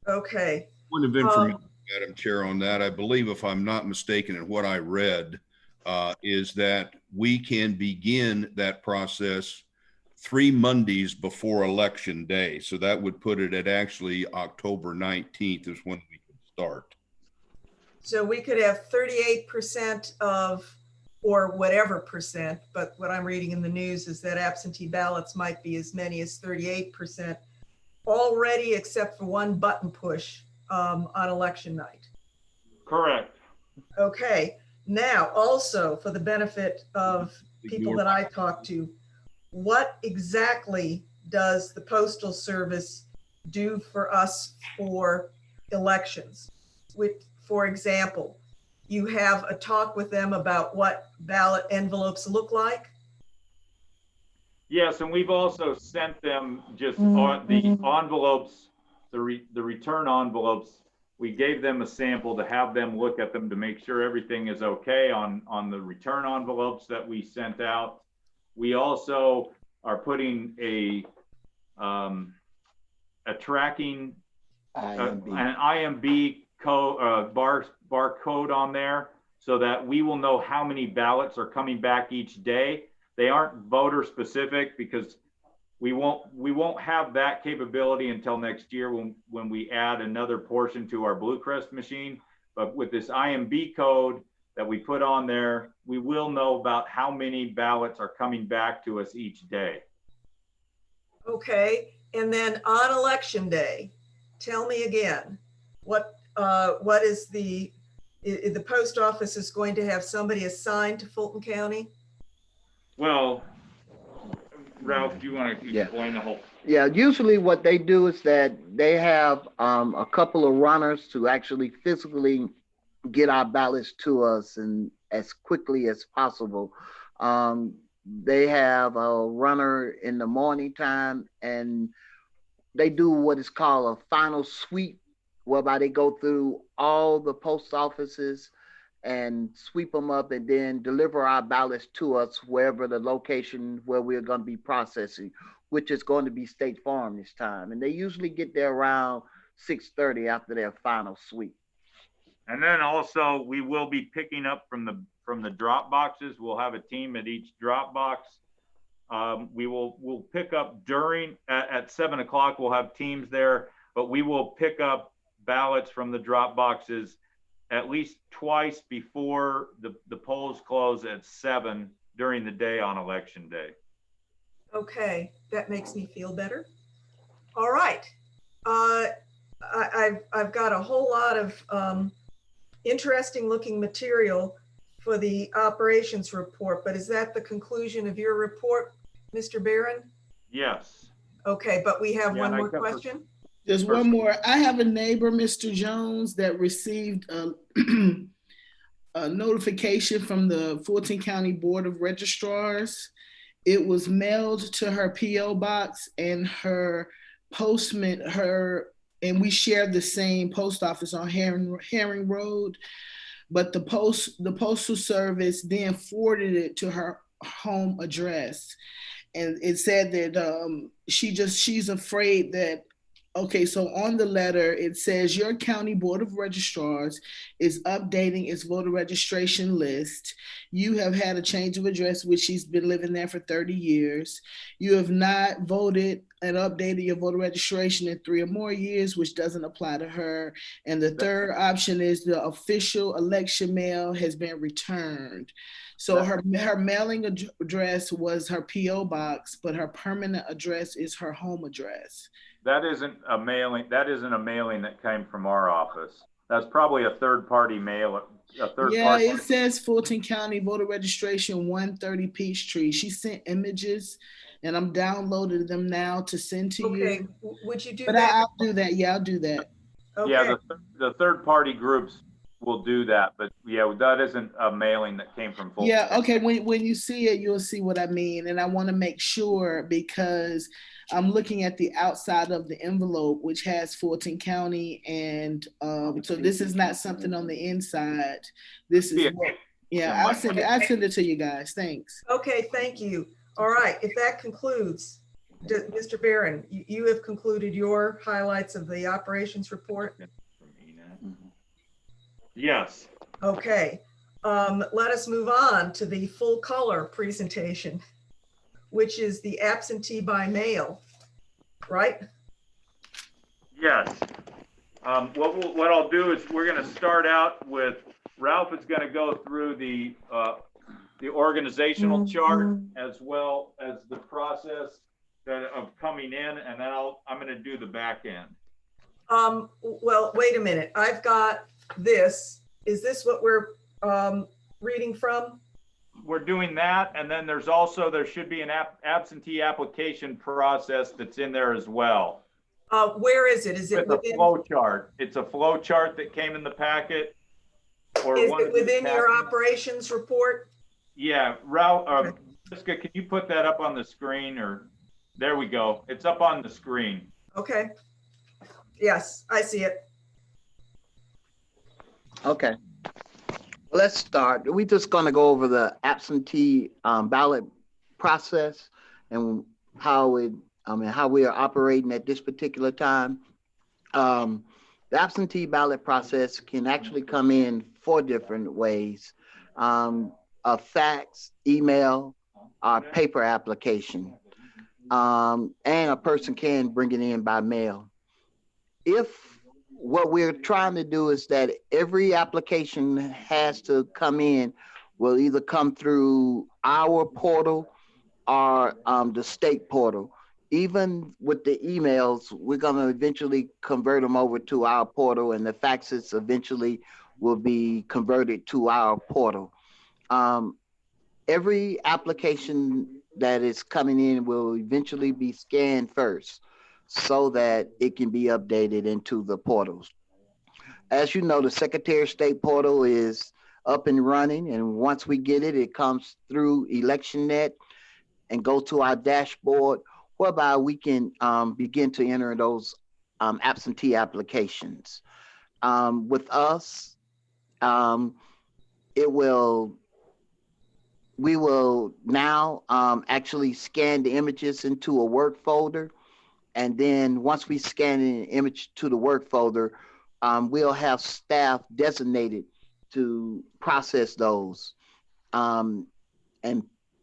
Okay. Point of information, Madam Chair, on that, I believe, if I'm not mistaken, in what I read, is that we can begin that process 3 Mondays before Election Day. So that would put it at actually October 19th is when we could start. So we could have 38% of, or whatever percent, but what I'm reading in the news is that absentee ballots might be as many as 38% already, except for one button push on election night. Correct. Okay, now also for the benefit of people that I talk to, what exactly does the Postal Service do for us for elections? With, for example, you have a talk with them about what ballot envelopes look like? Yes, and we've also sent them just the envelopes, the return envelopes. We gave them a sample to have them look at them to make sure everything is okay on the return envelopes that we sent out. We also are putting a tracking, an IMB code, barcode on there so that we will know how many ballots are coming back each day. They aren't voter specific because We won't have that capability until next year when we add another portion to our Blue Crest machine. But with this IMB code that we put on there, we will know about how many ballots are coming back to us each day. Okay, and then on election day, tell me again, what is the post office is going to have somebody assigned to Fulton County? Well, Ralph, do you want to explain the whole? Yeah, usually what they do is that they have a couple of runners to actually physically get our ballots to us and as quickly as possible. They have a runner in the morning time, and they do what is called a final sweep, whereby they go through all the post offices and sweep them up and then deliver our ballots to us wherever the location where we're going to be processing, which is going to be State Farm this time. And they usually get there around 6:30 after their final sweep. And then also we will be picking up from the drop boxes. We'll have a team at each drop box. We'll pick up at 7 o'clock. We'll have teams there, but we will pick up ballots from the drop boxes at least twice before the polls close at 7 during the day on election day. Okay, that makes me feel better. All right. I've got a whole lot of interesting looking material for the operations report, but is that the conclusion of your report, Mr. Barron? Yes. Okay, but we have one more question. There's one more. I have a neighbor, Mr. Jones, that received a notification from the Fulton County Board of Registrars. It was mailed to her P.O. box, and her postman, and we shared the same post office on Herring Road, but the postal service then forwarded it to her home address. And it said that she's afraid that, okay, so on the letter, it says your county board of registrars is updating its voter registration list. You have had a change of address, which she's been living there for 30 years. You have not voted and updated your voter registration in 3 or more years, which doesn't apply to her. And the third option is the official election mail has been returned. So her mailing address was her P.O. box, but her permanent address is her home address. That isn't a mailing that came from our office. That's probably a third-party mail. It says Fulton County voter registration 130 Peachtree. She sent images, and I'm downloading them now to send to you. Okay, would you do that? that? I'll do that. Yeah, I'll do that. Okay. Yeah, the third-party groups will do that, but yeah, that isn't a mailing that came from Fulton. Yeah, okay, when you see it, you'll see what I mean. And I want to make sure, because I'm looking at the outside of the envelope, which has Fulton County, and so this is not something on the inside. This is I'll send it to you guys. Thanks. Okay, thank you. All right, if that concludes, Mr. Barron, you have concluded your highlights of the operations report? Yes. Okay, let us move on to the full color presentation, which is the absentee by mail, right? Yes. What I'll do is we're going to start out with, Ralph is going to go through the organizational chart as well as the process of coming in, and then I'm going to do the back end. Well, wait a minute. I've got this. Is this what we're reading from? We're doing that, and then there should be an absentee application process that's in there as well. Where is it? Is it within a flow chart? It's a flow chart that came in the packet. Or is it within your operations report? Yeah, Ralph, Jessica, can you put that up on the screen? Or there we go. It's up on the screen. Okay. Yes, I see it. Okay. Let's start. We're just going to go over the absentee ballot process and how we are operating at this particular time. The absentee ballot process can actually come in 4 different ways: a fax, email, or paper application. and a person can bring it in by mail. If what we're trying to do is that every application has to come in, will either come through our portal or the state portal. Even with the emails, we're going to eventually convert them over to our portal, and the faxes eventually will be converted to our portal. Every application that is coming in will eventually be scanned first so that it can be updated into the portals. As you know, the Secretary of State portal is up and running, and once we get it, it comes through ElectionNet and go to our dashboard, whereby we can begin to enter those absentee applications. With us, we will now actually scan the images into a work folder. And then once we scan an image to the work folder, we'll have staff designated to process those and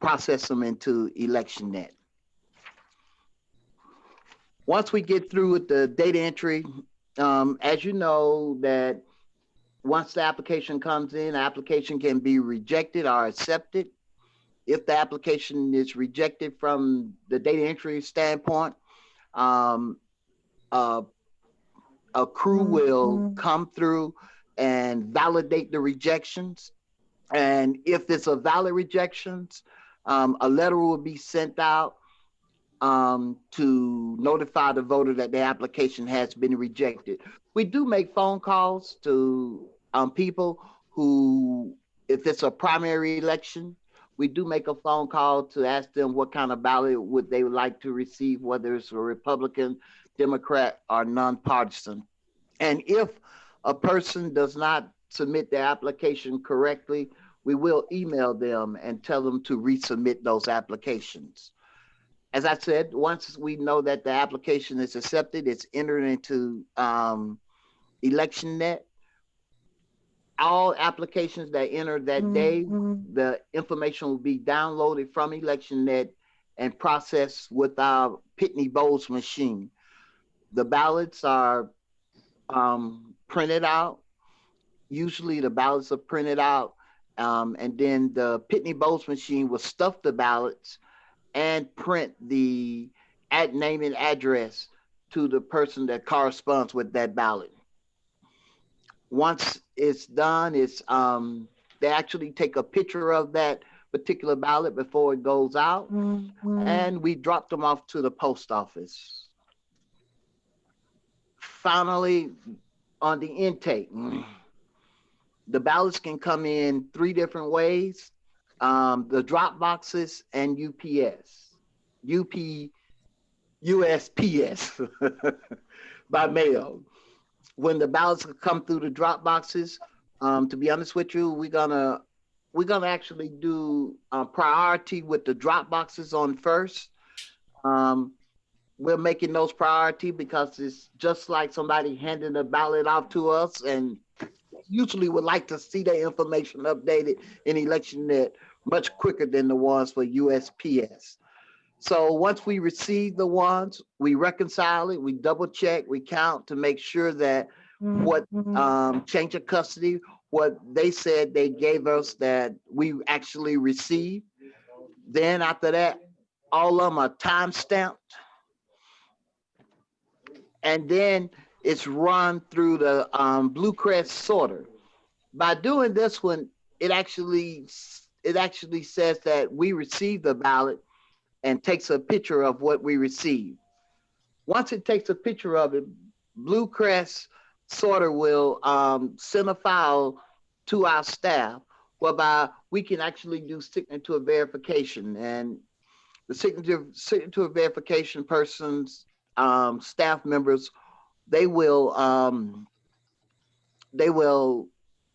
process them into ElectionNet. Once we get through with the data entry, as you know, that once the application comes in, the application can be rejected or accepted. If the application is rejected from the data entry standpoint, a crew will come through and validate the rejections. And if it's a valid rejections, a letter will be sent out to notify the voter that their application has been rejected. We do make phone calls to people who, if it's a primary election, we do make a phone call to ask them what kind of ballot would they like to receive, whether it's a Republican, Democrat, or nonpartisan. And if a person does not submit their application correctly, we will email them and tell them to resubmit those applications. As I said, once we know that the application is accepted, it's entered into ElectionNet. All applications that enter that day, the information will be downloaded from ElectionNet and processed with our Pitney Bowes machine. The ballots are printed out. Usually the ballots are printed out, and then the Pitney Bowes machine will stuff the ballots and print the name and address to the person that corresponds with that ballot. Once it's done, it's they actually take a picture of that particular ballot before it goes out, and we drop them off to the post office. Finally, on the intake, the ballots can come in 3 different ways: the drop boxes and USPS by mail. When the ballots come through the drop boxes, to be honest with you, we're gonna actually do priority with the drop boxes on first. We're making those priority because it's just like somebody handing a ballot off to us, and usually would like to see their information updated in ElectionNet much quicker than the ones for USPS. So once we receive the ones, we reconcile it, we double check, we count to make sure that what change of custody, what they said they gave us, that we actually received. Then after that, all of them are time stamped. And then it's run through the Blue Crest sorter. By doing this one, it actually says that we received the ballot and takes a picture of what we received. Once it takes a picture of it, Blue Crest sorter will send a file to our staff, whereby we can actually do signature verification. And the signature verification persons, staff members, they will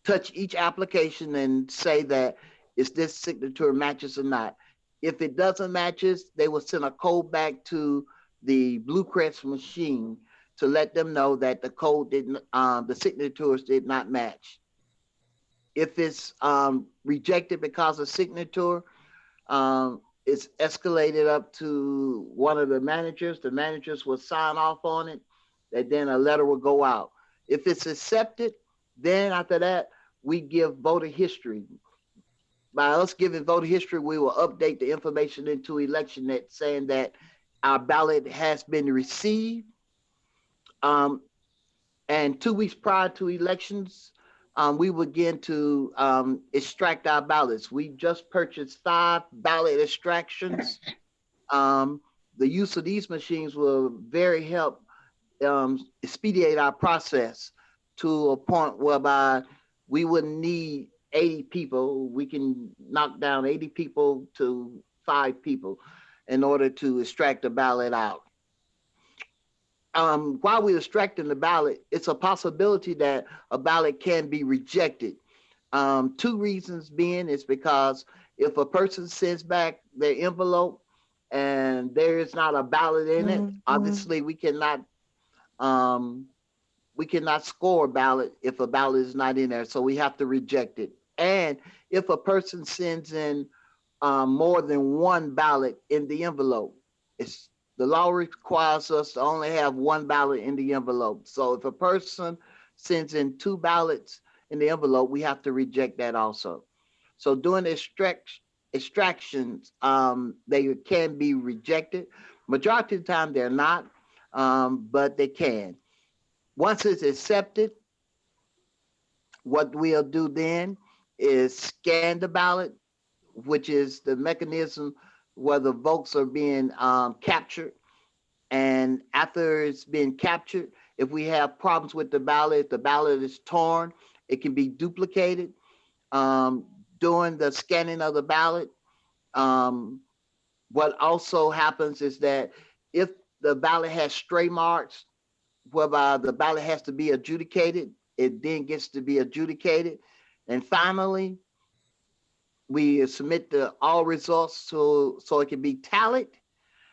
touch each application and say that is this signature matches or not. If it doesn't matches, they will send a code back to the Blue Crest machine to let them know that the code didn't, the signatures did not match. If it's rejected because of signature, it's escalated up to one of the managers. The managers will sign off on it, and then a letter will go out. If it's accepted, then after that, we give voter history. By us giving voter history, we will update the information into ElectionNet saying that our ballot has been received. And 2 weeks prior to elections, we begin to extract our ballots. We just purchased 5 ballot extractions. The use of these machines will very help expedite our process to a point whereby we wouldn't need 80 people. We can knock down 80 people to 5 people in order to extract the ballot out. While we're extracting the ballot, it's a possibility that a ballot can be rejected. 2 reasons being is because if a person sends back their envelope and there is not a ballot in it, obviously we cannot score a ballot if a ballot is not in there. So we have to reject it. And if a person sends in more than 1 ballot in the envelope, the law requires us to only have 1 ballot in the envelope. So if a person sends in 2 ballots in the envelope, we have to reject that also. So doing extractions, they can be rejected. Majority of the time they're not, but they can. Once it's accepted, what we'll do then is scan the ballot, which is the mechanism where the votes are being captured. And after it's been captured, if we have problems with the ballot is torn, it can be duplicated. During the scanning of the ballot, what also happens is that if the ballot has stray marks, whereby the ballot has to be adjudicated, it then gets to be adjudicated. And finally, we submit all results so it can be tallied.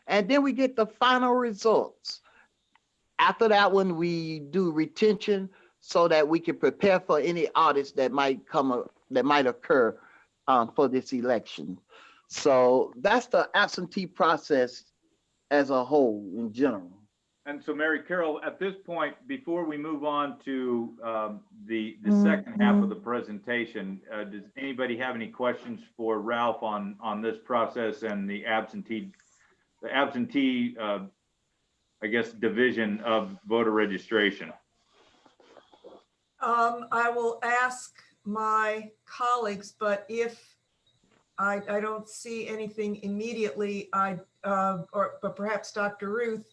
And then we get the final results. After that one, we do retention so that we can prepare for any audits that might occur for this election. So that's the absentee process as a whole in general. And so, Mary Carol, at this point, before we move on to the second half of the presentation, does anybody have any questions for Ralph on this process and the absentee, I guess, division of voter registration? I will ask my colleagues, but if I don't see anything immediately, but perhaps Dr. Ruth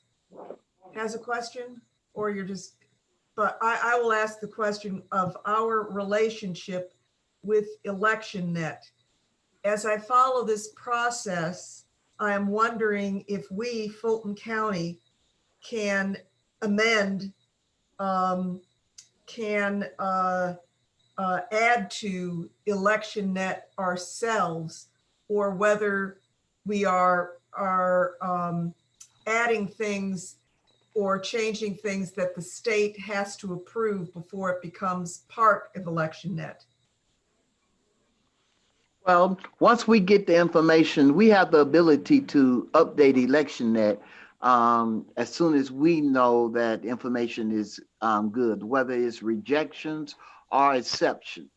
has a question, or but I will ask the question of our relationship with ElectionNet. As I follow this process, I am wondering if we, Fulton County, can amend, add to ElectionNet ourselves, or whether we are adding things or changing things that the state has to approve before it becomes part of ElectionNet. Well, once we get the information, we have the ability to update ElectionNet as soon as we know that information is good, whether it's rejections or exception.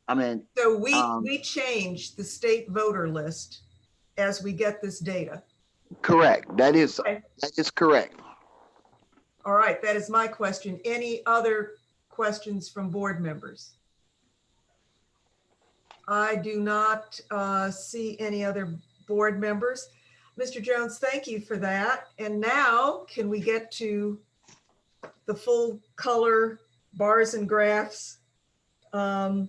So we change the state voter list as we get this data. Correct. That is correct. All right, that is my question. Any other questions from board members? I do not see any other board members. Mr. Jones, thank you for that. And now can we get to the full color bars and graphs voting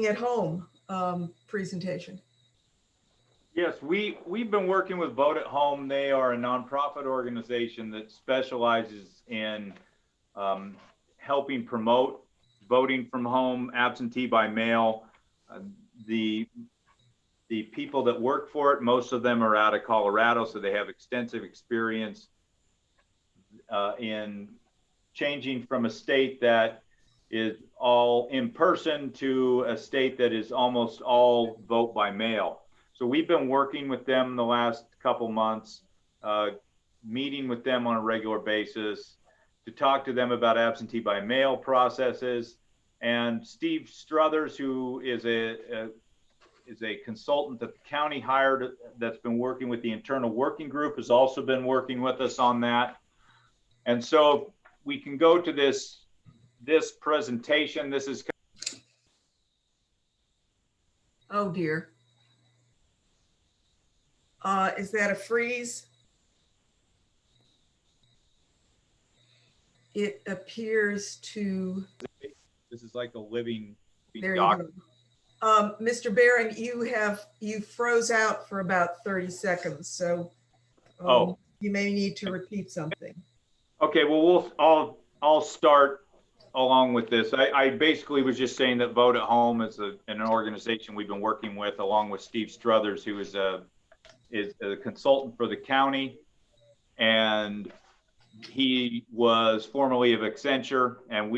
at home presentation? Yes, we've been working with Vote at Home. They are a nonprofit organization that specializes in helping promote voting from home, absentee by mail. The people that work for it, most of them are out of Colorado, so they have extensive experience in changing from a state that is all in person to a state that is almost all vote by mail. So we've been working with them the last couple months, meeting with them on a regular basis to talk to them about absentee by mail processes. And Steve Struthers, who is a consultant that the county hired that's been working with the internal working group, has also been working with us on that. And so we can go to this presentation. This is. Oh dear. Is that a freeze? It appears to. This is like a living There doc. you go. Mr. Barron, you froze out for about 30 seconds, so you may need to repeat something. Okay, well, I'll start along with this. I basically was just saying that Vote at Home is an organization we've been working with, along with Steve Struthers, who is a consultant for the county, and he was formerly of Accenture. And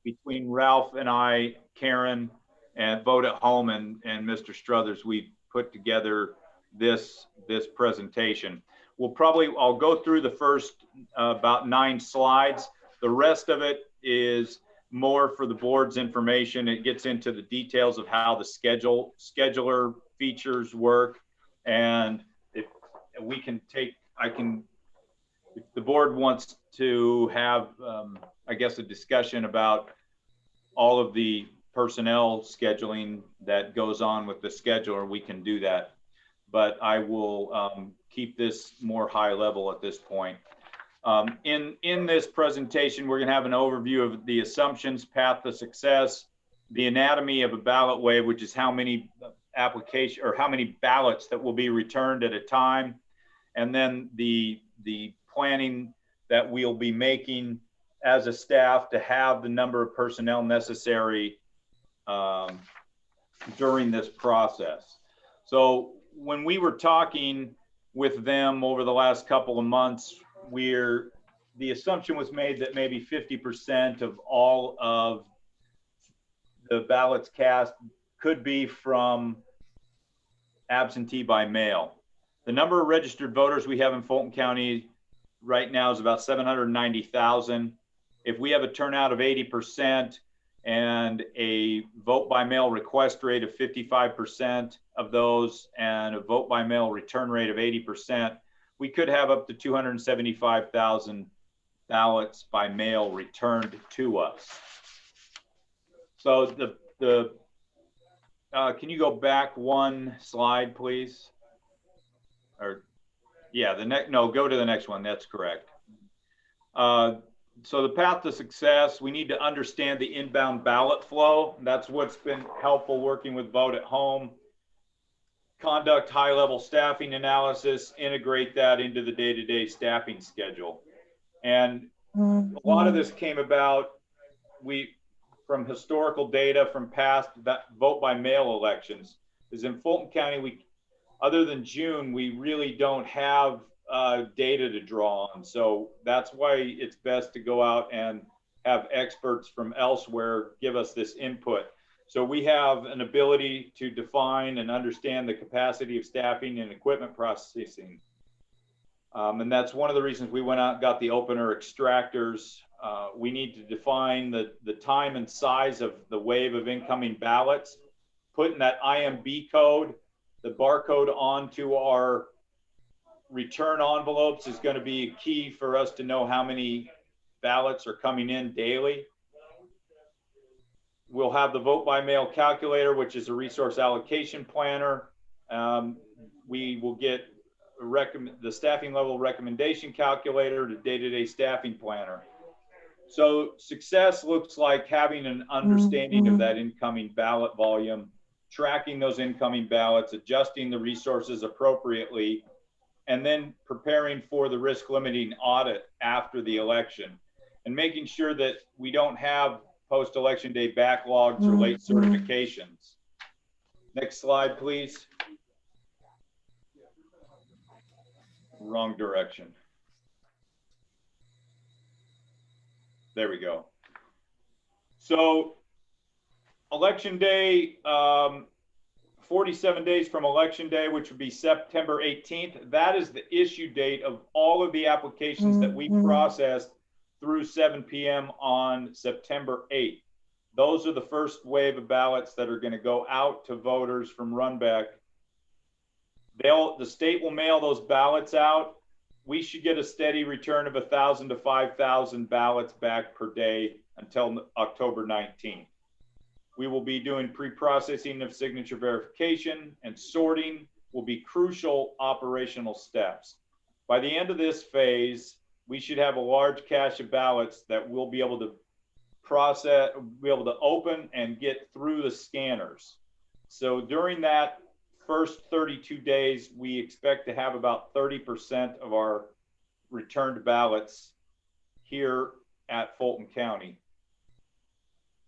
between Ralph and I, Karen, and Vote at Home and Mr. Struthers, we put together this presentation. I'll go through the first about 9 slides. The rest of it is more for the board's information. It gets into the details of how the scheduler features work. And if the board wants to have, I guess, a discussion about all of the personnel scheduling that goes on with the scheduler, we can do that. But I will keep this more high level at this point. In this presentation, we're going to have an overview of the assumptions, path to success, the anatomy of a ballot wave, which is how many ballots that will be returned at a time, and then the planning that we'll be making as a staff to have the number of personnel necessary during this process. So when we were talking with them over the last couple of months, the assumption was made that maybe 50% of all of the ballots cast could be from absentee by mail. The number of registered voters we have in Fulton County right now is about 790,000. If we have a turnout of 80% and a vote by mail request rate of 55% of those and a vote by mail return rate of 80%, we could have up to 275,000 ballots by mail returned to us. So can you go back 1 slide, please? Or yeah, go to the next one. That's correct. So the path to success, we need to understand the inbound ballot flow. That's what's been helpful working with Vote at Home. Conduct high-level staffing analysis, integrate that into the day-to-day staffing schedule. And a lot of this came about from historical data from past vote by mail elections. Is in Fulton County, other than June, we really don't have data to draw on. So that's why it's best to go out and have experts from elsewhere give us this input. So we have an ability to define and understand the capacity of staffing and equipment processing. And that's one of the reasons we went out and got the opener extractors. We need to define the time and size of the wave of incoming ballots, putting that IMB code, the barcode onto our return envelopes is going to be key for us to know how many ballots are coming in daily. We'll have the vote by mail calculator, which is a resource allocation planner. We will get the staffing level recommendation calculator to day-to-day staffing planner. So success looks like having an understanding of that incoming ballot volume, tracking those incoming ballots, adjusting the resources appropriately, and then preparing for the risk limiting audit after the election and making sure that we don't have post-election day backlogs or late certifications. Next slide, please. Wrong direction. There we go. So election day, 47 days from election day, which would be September 18th. That is the issue date of all of the applications that we processed through 7 p.m. on September 8th. Those are the first wave of ballots that are going to go out to voters from Runbeck. The state will mail those ballots out. We should get a steady return of 1,000 to 5,000 ballots back per day until October 19th. We will be doing pre-processing of signature verification, and sorting will be crucial operational steps. By the end of this phase, we should have a large cache of ballots that we'll be able to process, be able to open and get through the scanners. So during that first 32 days, we expect to have about 30% of our returned ballots here at Fulton County.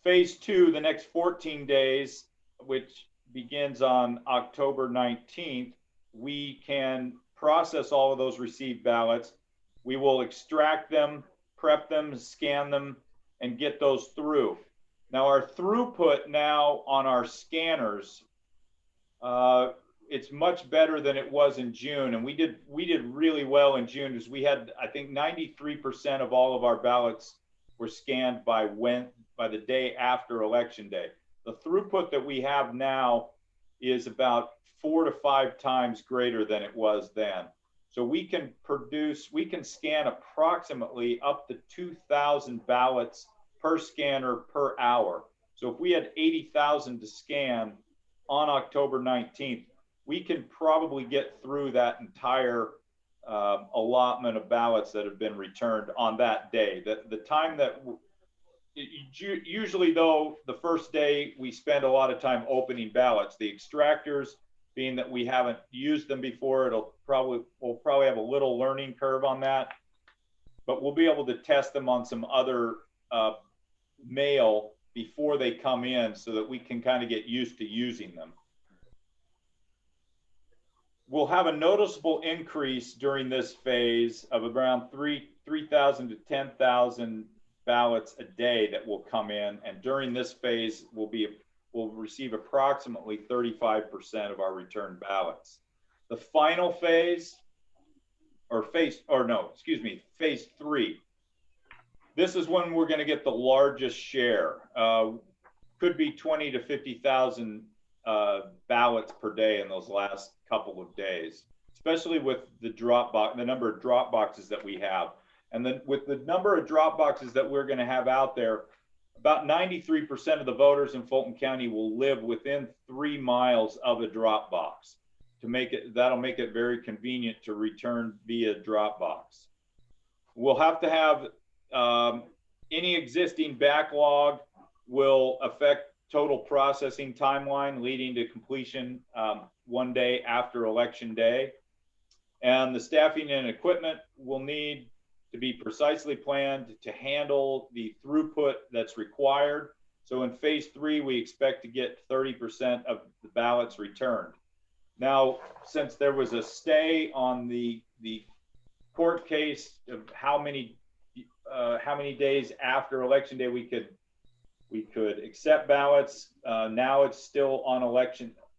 Phase 2, the next 14 days, which begins on October 19th, we can process all of those received ballots. We will extract them, prep them, scan them, and get those through. Now our throughput now on our scanners, it's much better than it was in June, and we did really well in June, because we had, I think, 93% of all of our ballots were scanned by the day after election day. The throughput that we have now is about 4 to 5 times greater than it was then. So we can scan approximately up to 2,000 ballots per scanner per hour. So if we had 80,000 to scan on October 19th, we can probably get through that entire allotment of ballots that have been returned on that day. The time that, usually though, the first day we spend a lot of time opening ballots. The extractors, being that we haven't used them before, we'll probably have a little learning curve on that, but we'll be able to test them on some other mail before they come in, so that we can kind of get used to using them. We'll have a noticeable increase during this phase of around 3,000 to 10,000 ballots a day that will come in, and during this phase we'll receive approximately 35% of our returned ballots. The final phase, phase 3. This is when we're going to get the largest share. Could be 20 to 50,000 ballots per day in those last couple of days, especially with the number of drop boxes that we have. And then with the number of drop boxes that we're going to have out there, about 93% of the voters in Fulton County will live within 3 miles of a drop box. That'll make it very convenient to return via drop box. We'll have to have any existing backlog will affect total processing timeline, leading to completion 1 day after election day. And the staffing and equipment will need to be precisely planned to handle the throughput that's required. So in phase 3, we expect to get 30% of the ballots returned. Now, since there was a stay on the court case of how many days after election day we could accept ballots, now it's still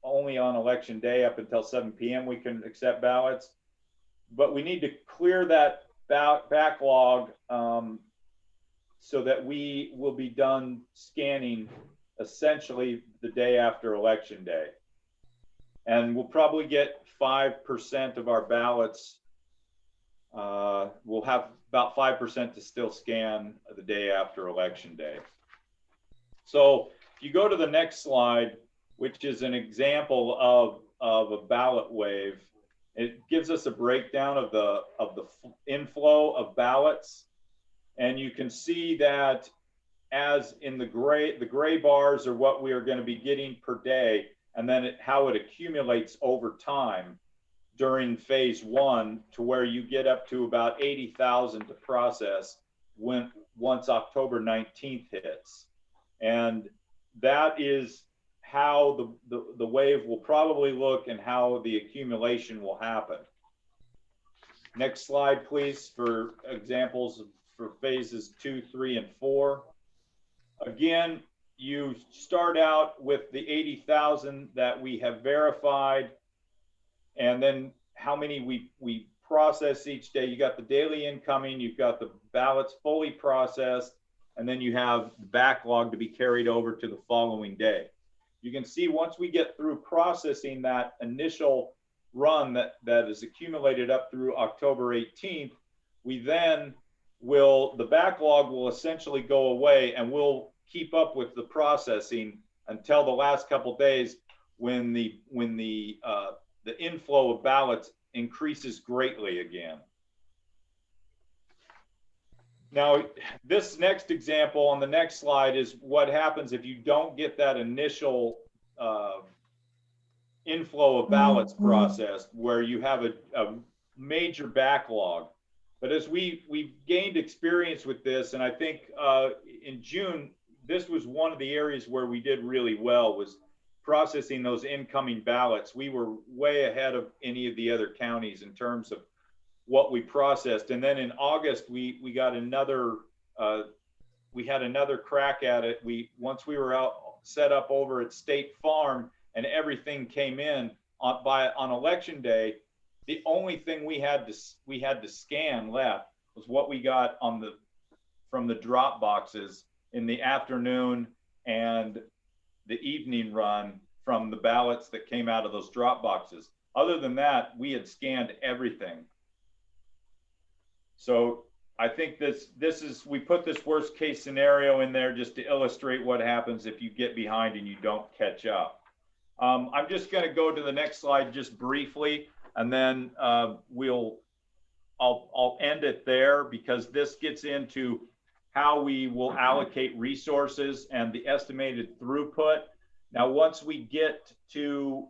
only on election day up until 7 p.m. we can accept ballots, but we need to clear that backlog so that we will be done scanning essentially the day after election day. And we'll probably get 5% of our ballots. We'll have about 5% to still scan the day after election day. So if you go to the next slide, which is an example of a ballot wave, it gives us a breakdown of the inflow of ballots. And you can see that as in the gray bars are what we are going to be getting per day, and then how it accumulates over time during phase 1 to where you get up to about 80,000 to process once October 19th hits. And that is how the wave will probably look and how the accumulation will happen. Next slide, please, for examples for phases 2, 3, and 4. Again, you start out with the 80,000 that we have verified, and then how many we process each day. You got the daily incoming, you've got the ballots fully processed, and then you have the backlog to be carried over to the following day. You can see once we get through processing that initial run that is accumulated up through October 18th, we then the backlog will essentially go away, and we'll keep up with the processing until the last couple days when the inflow of ballots increases greatly again. Now, this next example on the next slide is what happens if you don't get that initial inflow of ballots processed, where you have a major backlog. But as we've gained experience with this, and I think in June, this was one of the areas where we did really well, was processing those incoming ballots. We were way ahead of any of the other counties in terms of what we processed. And then in August, we got another, we had another crack at it. Once we were set up over at State Farm and everything came in on election day, the only thing we had to scan left was what we got from the drop boxes in the afternoon and the evening run from the ballots that came out of those drop boxes. Other than that, we had scanned everything. So I think we put this worst case scenario in there just to illustrate what happens if you get behind and you don't catch up. I'm just going to go to the next slide just briefly, and then I'll end it there, because this gets into how we will allocate resources and the estimated throughput. Now, once we get to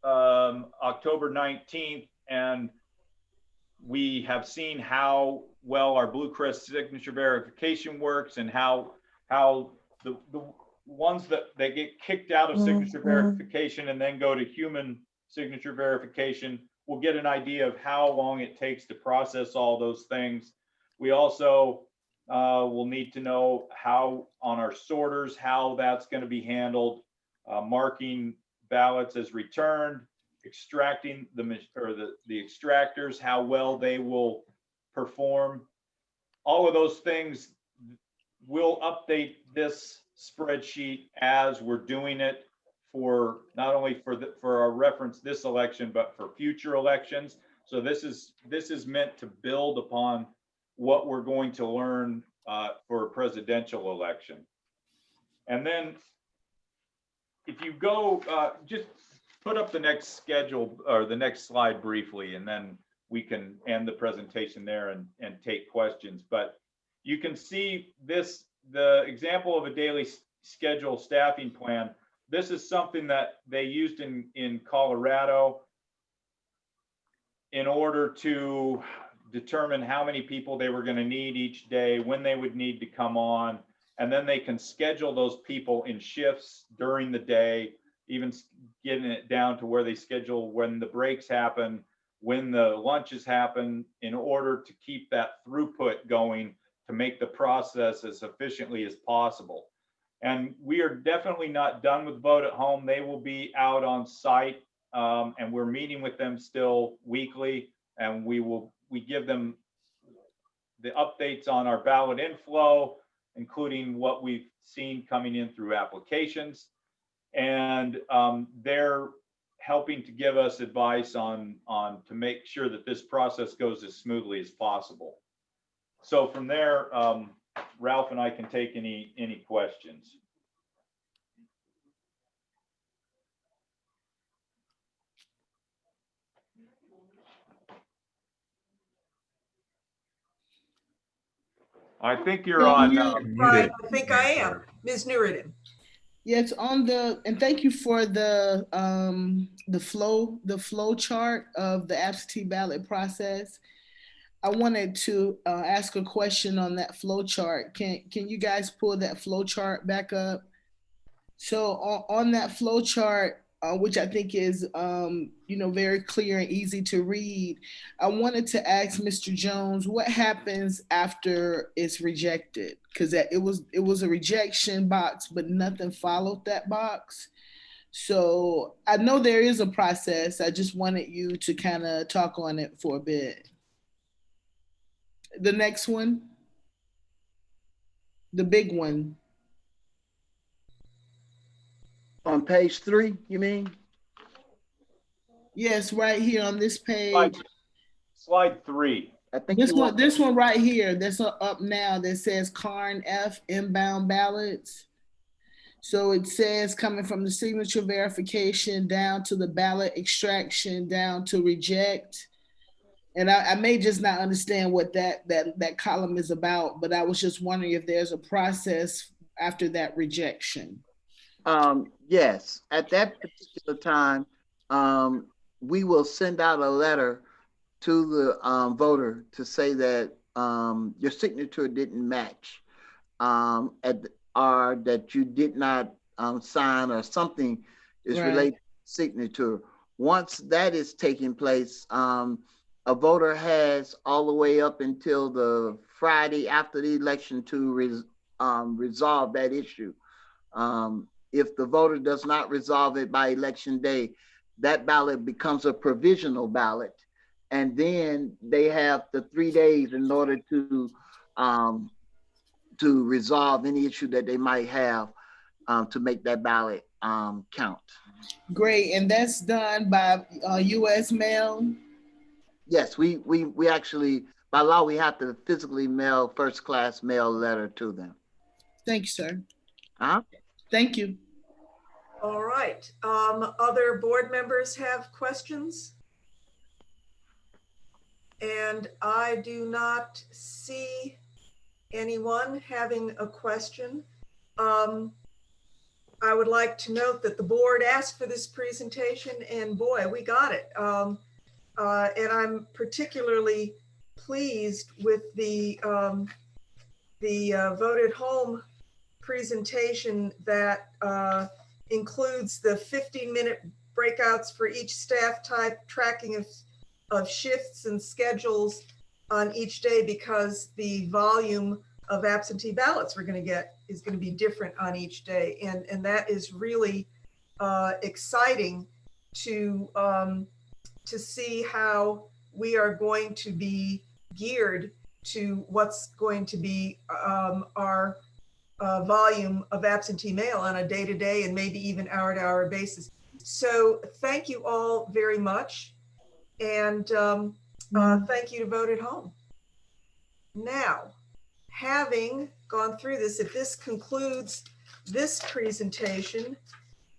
October 19th, and we have seen how well our Blue Cross signature verification works, and how the ones that they get kicked out of signature verification and then go to human signature verification, we'll get an idea of how long it takes to process all those things. We also will need to know how on our sorters, how that's going to be handled, marking ballots as returned, extracting the extractors, how well they will perform. All of those things, we'll update this spreadsheet as we're doing it, for not only for our reference this election, but for future elections. So this is meant to build upon what we're going to learn for a presidential election. And then if you go, just put up the next schedule or the next slide briefly, and then we can end the presentation there and take questions. But you can see the example of a daily schedule staffing plan. This is something that they used in Colorado in order to determine how many people they were going to need each day, when they would need to come on, and then they can schedule those people in shifts during the day, even getting it down to where they schedule when the breaks happen, when the lunches happen, in order to keep that throughput going to make the process as efficiently as possible. And we are definitely not done with Vote at Home. They will be out on site, and we're meeting with them still weekly, and we give them the updates on our ballot inflow, including what we've seen coming in through applications. And they're helping to give us advice on to make sure that this process goes as smoothly as possible. So from there, Ralph and I can take any questions. I think you're on now. Right, I think I am. Ms. Nuridan. Yes, and thank you for the flow chart of the absentee ballot process. I wanted to ask a question on that flow chart. Can you guys pull that flow chart back up? So on that flow chart, which I think is, very clear and easy to read. I wanted to ask Mr. Jones, what happens after it's rejected? Because it was a rejection box, but nothing followed that box. So I know there is a process. I just wanted you to kind of talk on it for a bit. The next one, the big one. On page 3, you mean? Yes, right here on this page. Slide 3. I think this one right here that's up now that says CARN F inbound ballots. So it says coming from the signature verification down to the ballot extraction down to reject. And I may just not understand what that column is about, but I was just wondering if there's a process after that rejection. Yes, at that particular time, we will send out a letter to the voter to say that your signature didn't match, or that you did not sign, or something is related to signature. Once that is taking place, a voter has all the way up until the Friday after the election to resolve that issue. If the voter does not resolve it by election day, that ballot becomes a provisional ballot. And then they have the 3 days in order to resolve any issue that they might have to make that ballot count. Great, and that's done by U.S. mail? Yes, we actually, by law, we have to physically mail first class mail letter to them. Thank you, sir. Uh-huh. Thank you. All right. Other board members have questions? And I do not see anyone having a question. I would like to note that the board asked for this presentation, and boy, we got it. And I'm particularly pleased with the Vote at Home presentation that includes the 15-minute breakouts for each staff type, tracking of shifts and schedules on each day, because the volume of absentee ballots we're going to get is going to be different on each day. And that is really exciting to see how we are going to be geared to what's going to be our volume of absentee mail on a day-to-day and maybe even hour-to-hour basis. So thank you all very much. And thank you to Vote at Home. Now, having gone through this, if this concludes this presentation,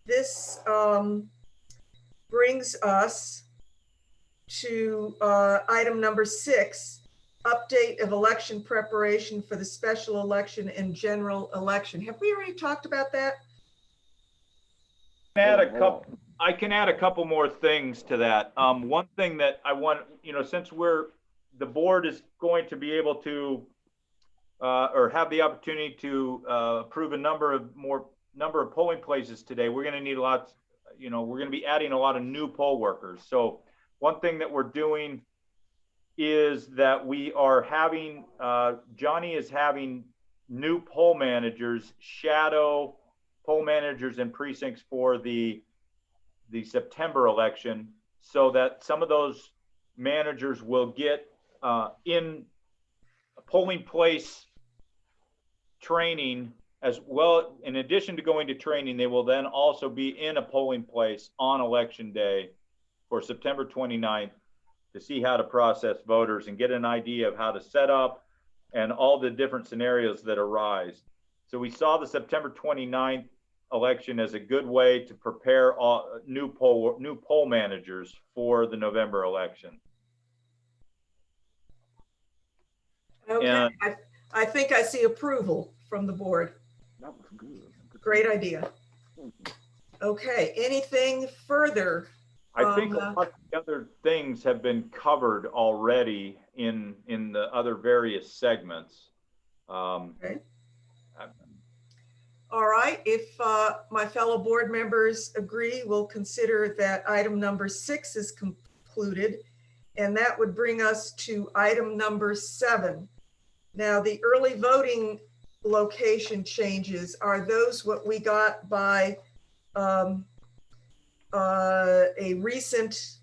this brings us to item number 6, update of election preparation for the special election and general election. Have we already talked about that? I can add a couple more things to that. One thing that I want, since the board is going to be able to or have the opportunity to approve a number of polling places today, we're going to need we're going to be adding a lot of new poll workers. So one thing that we're doing is that we are having, Johnny is having new poll managers, shadow poll managers in precincts for the September election, so that some of those managers will get in polling place training as well. In addition to going to training, they will then also be in a polling place on election day for September 29th to see how to process voters and get an idea of how to set up and all the different scenarios that arise. So we saw the September 29th election as a good way to prepare new poll managers for the November election. Okay, and I think I see approval from the board. That was good. Great idea. Okay, anything further? I think a lot of the other things have been covered already in the other various segments. Okay. All right, if my fellow board members agree, we'll consider that item number 6 is concluded, and that would bring us to item number 7. Now, the early voting location changes, are those what we got by a recent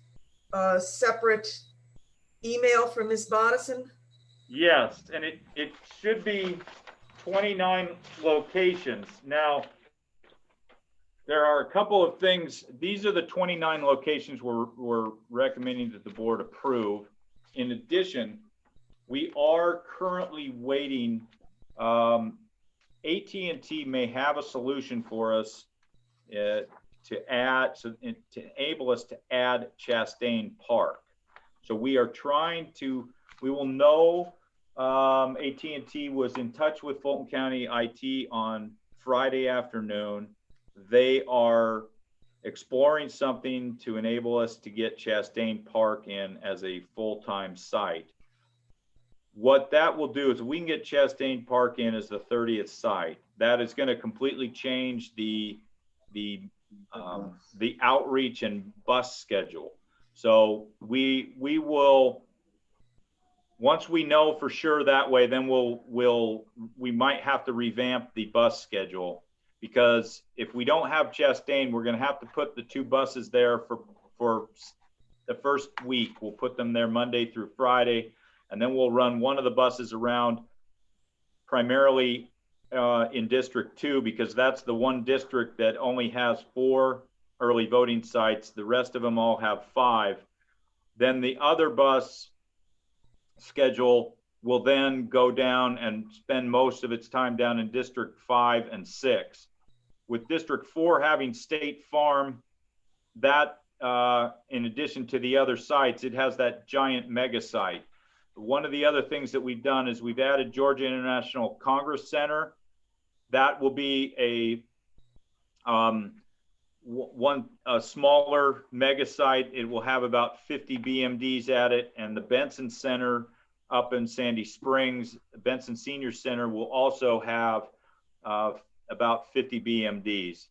separate email from Ms. Bodison? Yes, and it should be 29 locations. Now, there are a couple of things. These are the 29 locations we're recommending that the board approve. In addition, we are currently waiting. AT&T may have a solution for us to enable us to add Chastain Park. So we are trying to, we will know. AT&T was in touch with Fulton County IT on Friday afternoon. They are exploring something to enable us to get Chastain Park in as a full-time site. What that will do is we can get Chastain Park in as the 30th site. That is going to completely change the outreach and bus schedule. So we will, once we know for sure that way, then we might have to revamp the bus schedule, because if we don't have Chastain, we're going to have to put the 2 buses there for the first week. We'll put them there Monday through Friday, and then we'll run one of the buses around primarily in District 2, because that's the one district that only has 4 early voting sites. The rest of them all have 5. Then the other bus schedule will then go down and spend most of its time down in District 5 and 6. With District 4 having State Farm, that in addition to the other sites, it has that giant mega site. One of the other things that we've done is we've added Georgia International Congress Center. That will be a smaller mega site. It will have about 50 BMDs at it, and the Benson Center up in Sandy Springs, Benson Senior Center, will also have about 50 BMDs.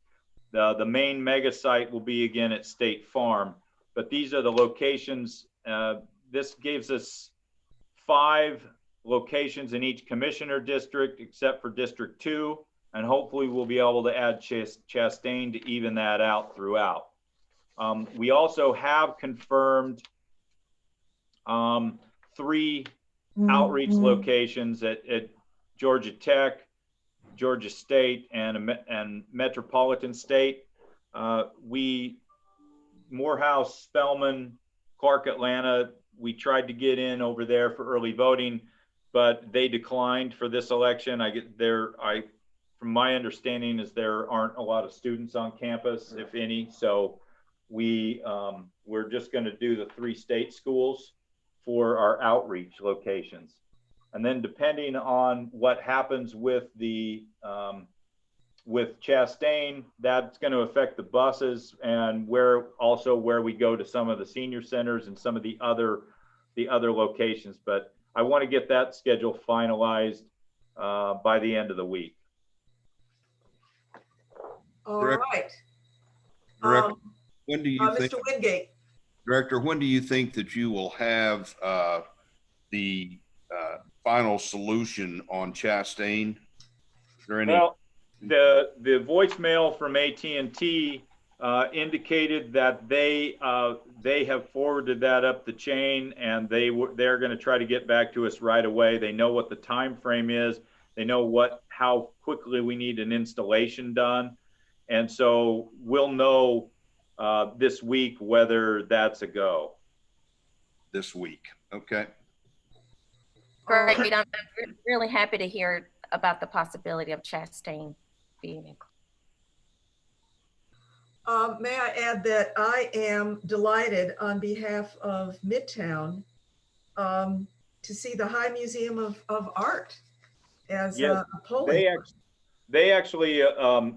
The main mega site will be again at State Farm, but these are the locations. This gives us 5 locations in each commissioner district except for District 2, and hopefully we'll be able to add Chastain to even that out throughout. We also have confirmed 3 outreach locations at Georgia Tech, Georgia State, and Metropolitan State. Morehouse, Spelman, Clark, Atlanta, we tried to get in over there for early voting, but they declined for this election. From my understanding is there aren't a lot of students on campus, if any. So we're just going to do the 3 state schools for our outreach locations. And then depending on what happens with with Chastain, that's going to affect the buses and where we go to some of the senior centers and some of the other locations. But I want to get that schedule finalized by the end of the week. All right. Director, when do you think, Mr. Wingate? Director, when do you think that you will have the final solution on Chastain? Is there any? Well, the voicemail from AT&T indicated that they have forwarded that up the chain, and they're going to try to get back to us right away. They know what the time frame is. They know how quickly we need an installation done, and so we'll know this week whether that's a go. This week, okay. Great. I'm really happy to hear about the possibility of Chastain being included. May I add that I am delighted on behalf of Midtown to see the High Museum of Art as a polling. They actually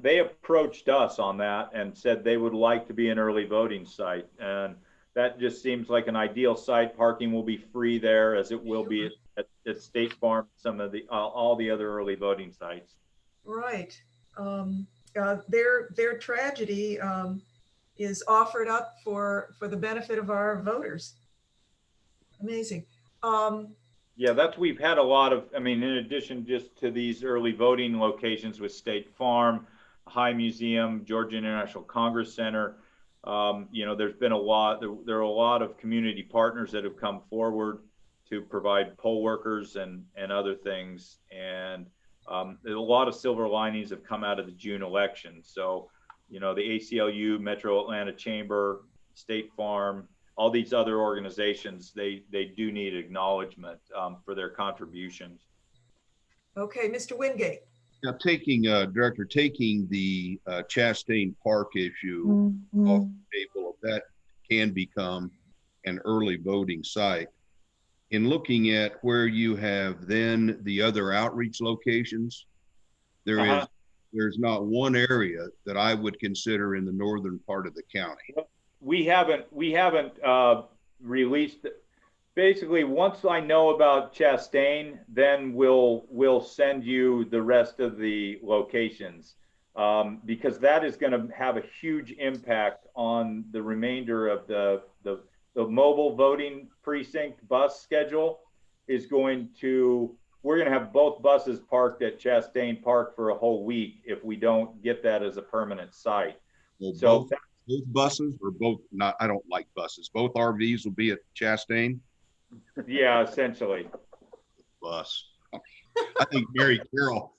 they approached us on that and said they would like to be an early voting site, and that just seems like an ideal site. Parking will be free there, as it will be at State Farm, some of all the other early voting sites. Right. their tragedy is offered up for the benefit of our voters. Amazing. Yeah, we've had a lot of, I mean, in addition just to these early voting locations with State Farm, High Museum, Georgia International Congress Center, there's been there are a lot of community partners that have come forward to provide poll workers and other things. And a lot of silver linings have come out of the June election. So, the ACLU, Metro Atlanta Chamber, State Farm, all these other organizations, they do need acknowledgement for their contributions. Okay, Mr. Wingate. Now, Director, taking the Chastain Park issue off the table, if that can become an early voting site, in looking at where you have then the other outreach locations, there's not one area that I would consider in the northern part of the county. We haven't released. Basically, once I know about Chastain, then we'll send you the rest of the locations, because that is going to have a huge impact on the remainder of the mobile voting precinct bus schedule. We're going to have both buses parked at Chastain Park for a whole week if we don't get that as a permanent site. Well, so both buses or both not? I don't like buses. Both RVs will be at Chastain. Yeah, essentially. Bus. I think Mary Carroll,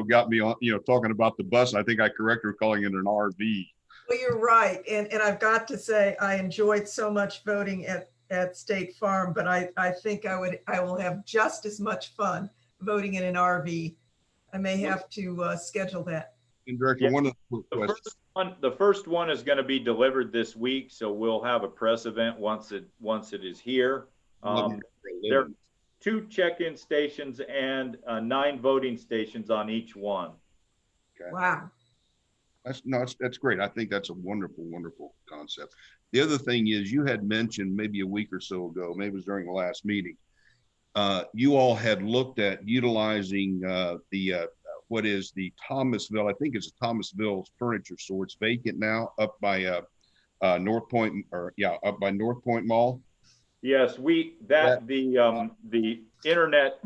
got me on, talking about the bus. I think I correct her calling it an RV. Well, you're right. And I've got to say, I enjoyed so much voting at State Farm, but I think I will have just as much fun voting in an RV. I may have to schedule that. And Director, one of the first one is going to be delivered this week, so we'll have a press event once it is here. There are 2 check-in stations and 9 voting stations on each one. Okay. Wow. That's great. I think that's a wonderful, wonderful concept. The other thing is, you had mentioned maybe a week or so ago, maybe it was during the last meeting, you all had looked at utilizing what is the Thomasville, I think it's a Thomasville furniture store. It's vacant now up by North Point, up by North Point Mall. Yes, the internet,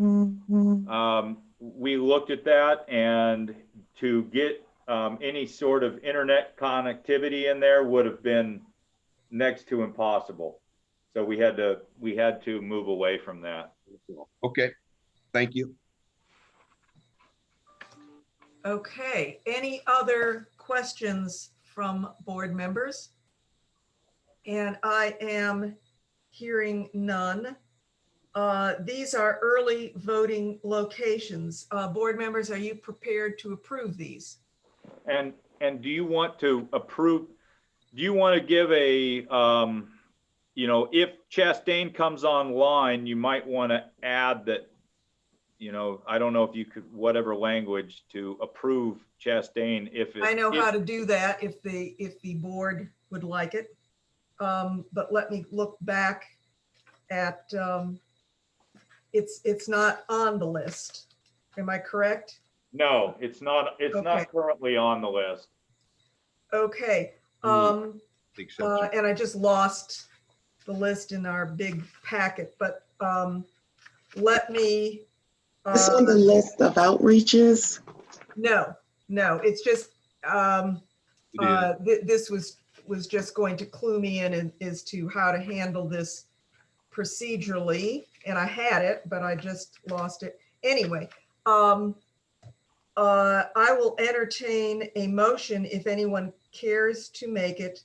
we looked at that, and to get any sort of internet connectivity in there would have been next to impossible. So we had to move away from that. Okay, thank you. Okay, any other questions from board members? And I am hearing none. These are early voting locations. Board members, are you prepared to approve these? And do you want to approve, do you want to give a, if Chastain comes online, you might want to add that, I don't know if you could, whatever language to approve Chastain I know how to do that if the board would like it. But let me look back at, it's not on the list. Am I correct? No, it's not. It's not currently on the list. Okay. And I just lost the list in our big packet, but let me. It's on the list of outreaches. No, it's just this was just going to clue me in as to how to handle this procedurally, and I had it, but I just lost it. Anyway, I will entertain a motion, if anyone cares to make it,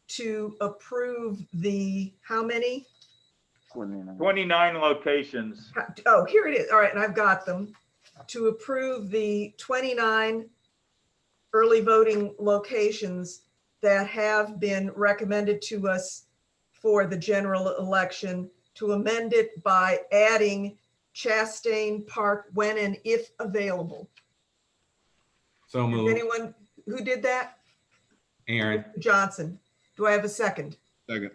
to approve the, how many? 29 locations. Oh, here it is. All right, and I've got them. To approve the 29 early voting locations that have been recommended to us for the general election, to amend it by adding Chastain Park when and if available. So moved. Anyone who did that? Aaron Johnson. Do I have a second? Second.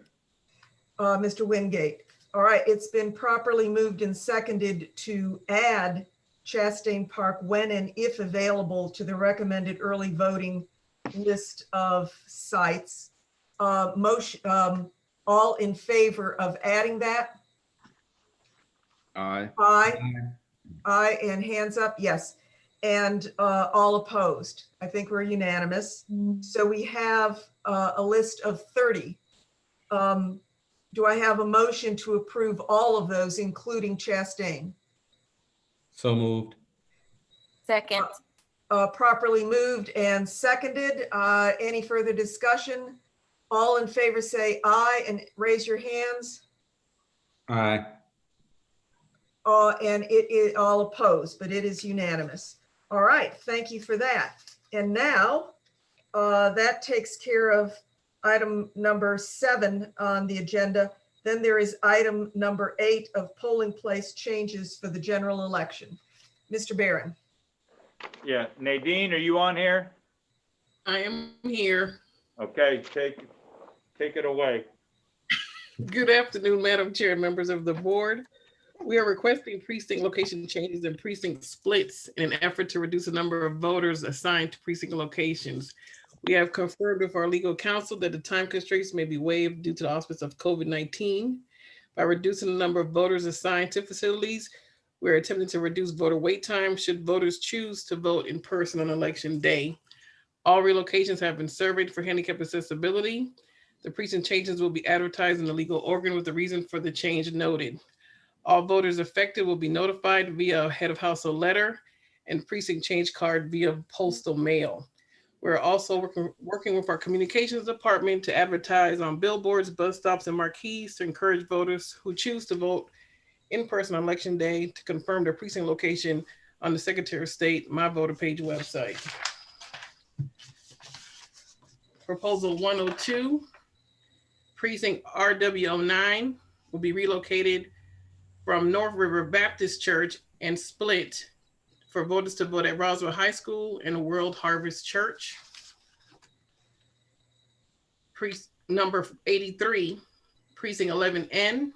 Mr. Wingate. All right, it's been properly moved and seconded to add Chastain Park when and if available to the recommended early voting list of sites. Motion, all in favor of adding that? Aye. Aye. Aye, and hands up, yes. And all opposed. I think we're unanimous. So we have a list of 30. Do I have a motion to approve all of those, including Chastain? So moved. Second. Properly moved and seconded. Any further discussion? All in favor say aye and raise your hands. Aye. And it is all opposed, but it is unanimous. All right, thank you for that. And now that takes care of item number 7 on the agenda. Then there is item number 8 of polling place changes for the general election. Mr. Barron. Yeah, Nadine, are you on here? I am here. Okay, take it away. Good afternoon, Madam Chair and members of the board. We are requesting precinct location changes and precinct splits in an effort to reduce the number of voters assigned to precinct locations. We have confirmed with our legal counsel that the time constraints may be waived due to the auspice of COVID-19. By reducing the number of voters assigned to facilities, we're attempting to reduce voter wait time should voters choose to vote in person on election day. All relocations have been surveyed for handicap accessibility. The precinct changes will be advertised in the legal organ with the reason for the change noted. All voters affected will be notified via head of household letter and precinct change card via postal mail. We're also working with our communications department to advertise on billboards, bus stops, and marquees to encourage voters who choose to vote in person on election day to confirm their precinct location on the Secretary of State My Voter Page website. Proposal 102, precinct RW09 will be relocated from North River Baptist Church and split for voters to vote at Roswell High School and World Harvest Church. Number 83, precinct 11N,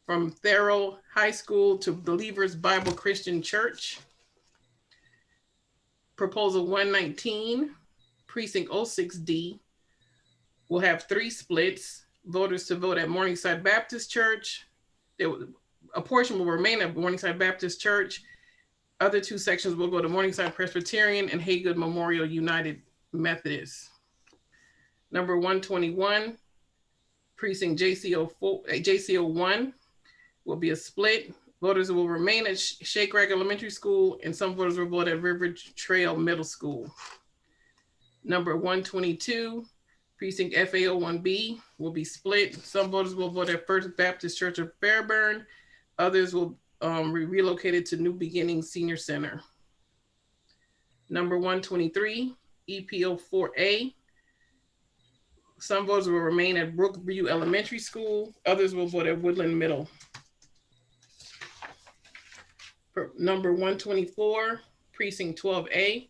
from Thurl High School to Believers Bible Christian Church. Proposal 119, precinct 06D, will have 3 splits. Voters to vote at Morningside Baptist Church. A portion will remain at Morningside Baptist Church. Other 2 sections will go to Morningside Presbyterian and Haygood Memorial United Methodist. Number 121, precinct JCO1 will be a split. Voters will remain at Shake Rag Elementary School and some voters will vote at River Trail Middle School. Number 122, precinct FAO1B will be split. Some voters will vote at First Baptist Church of Fairburn. Others will be relocated to New Beginnings Senior Center. Number 123, EPO4A. Some voters will remain at Brookview Elementary School. Others will vote at Woodland Middle. Number 124, precinct 12A.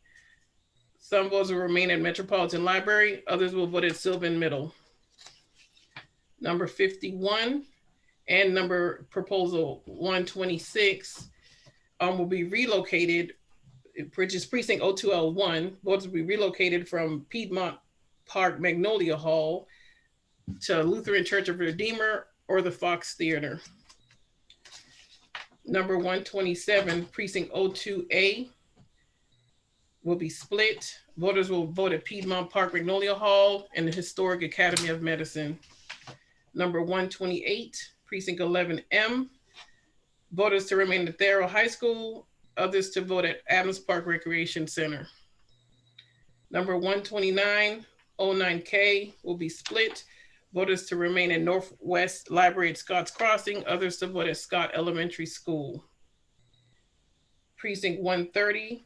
Some voters will remain at Metropolitan Library. Others will vote at Sylvan Middle. Number 51 and proposal 126 will be relocated, which is precinct 02L1. Voters will be relocated from Piedmont Park Magnolia Hall to Lutheran Church of Redeemer or the Fox Theater. Number 127, precinct 02A will be split. Voters will vote at Piedmont Park Magnolia Hall and the Historic Academy of Medicine. Number 128, precinct 11M, voters to remain at Thurl High School, others to vote at Adams Park Recreation Center. Number 129, 09K will be split. Voters to remain at Northwest Library at Scotts Crossing, others to vote at Scott Elementary School. Precinct 130,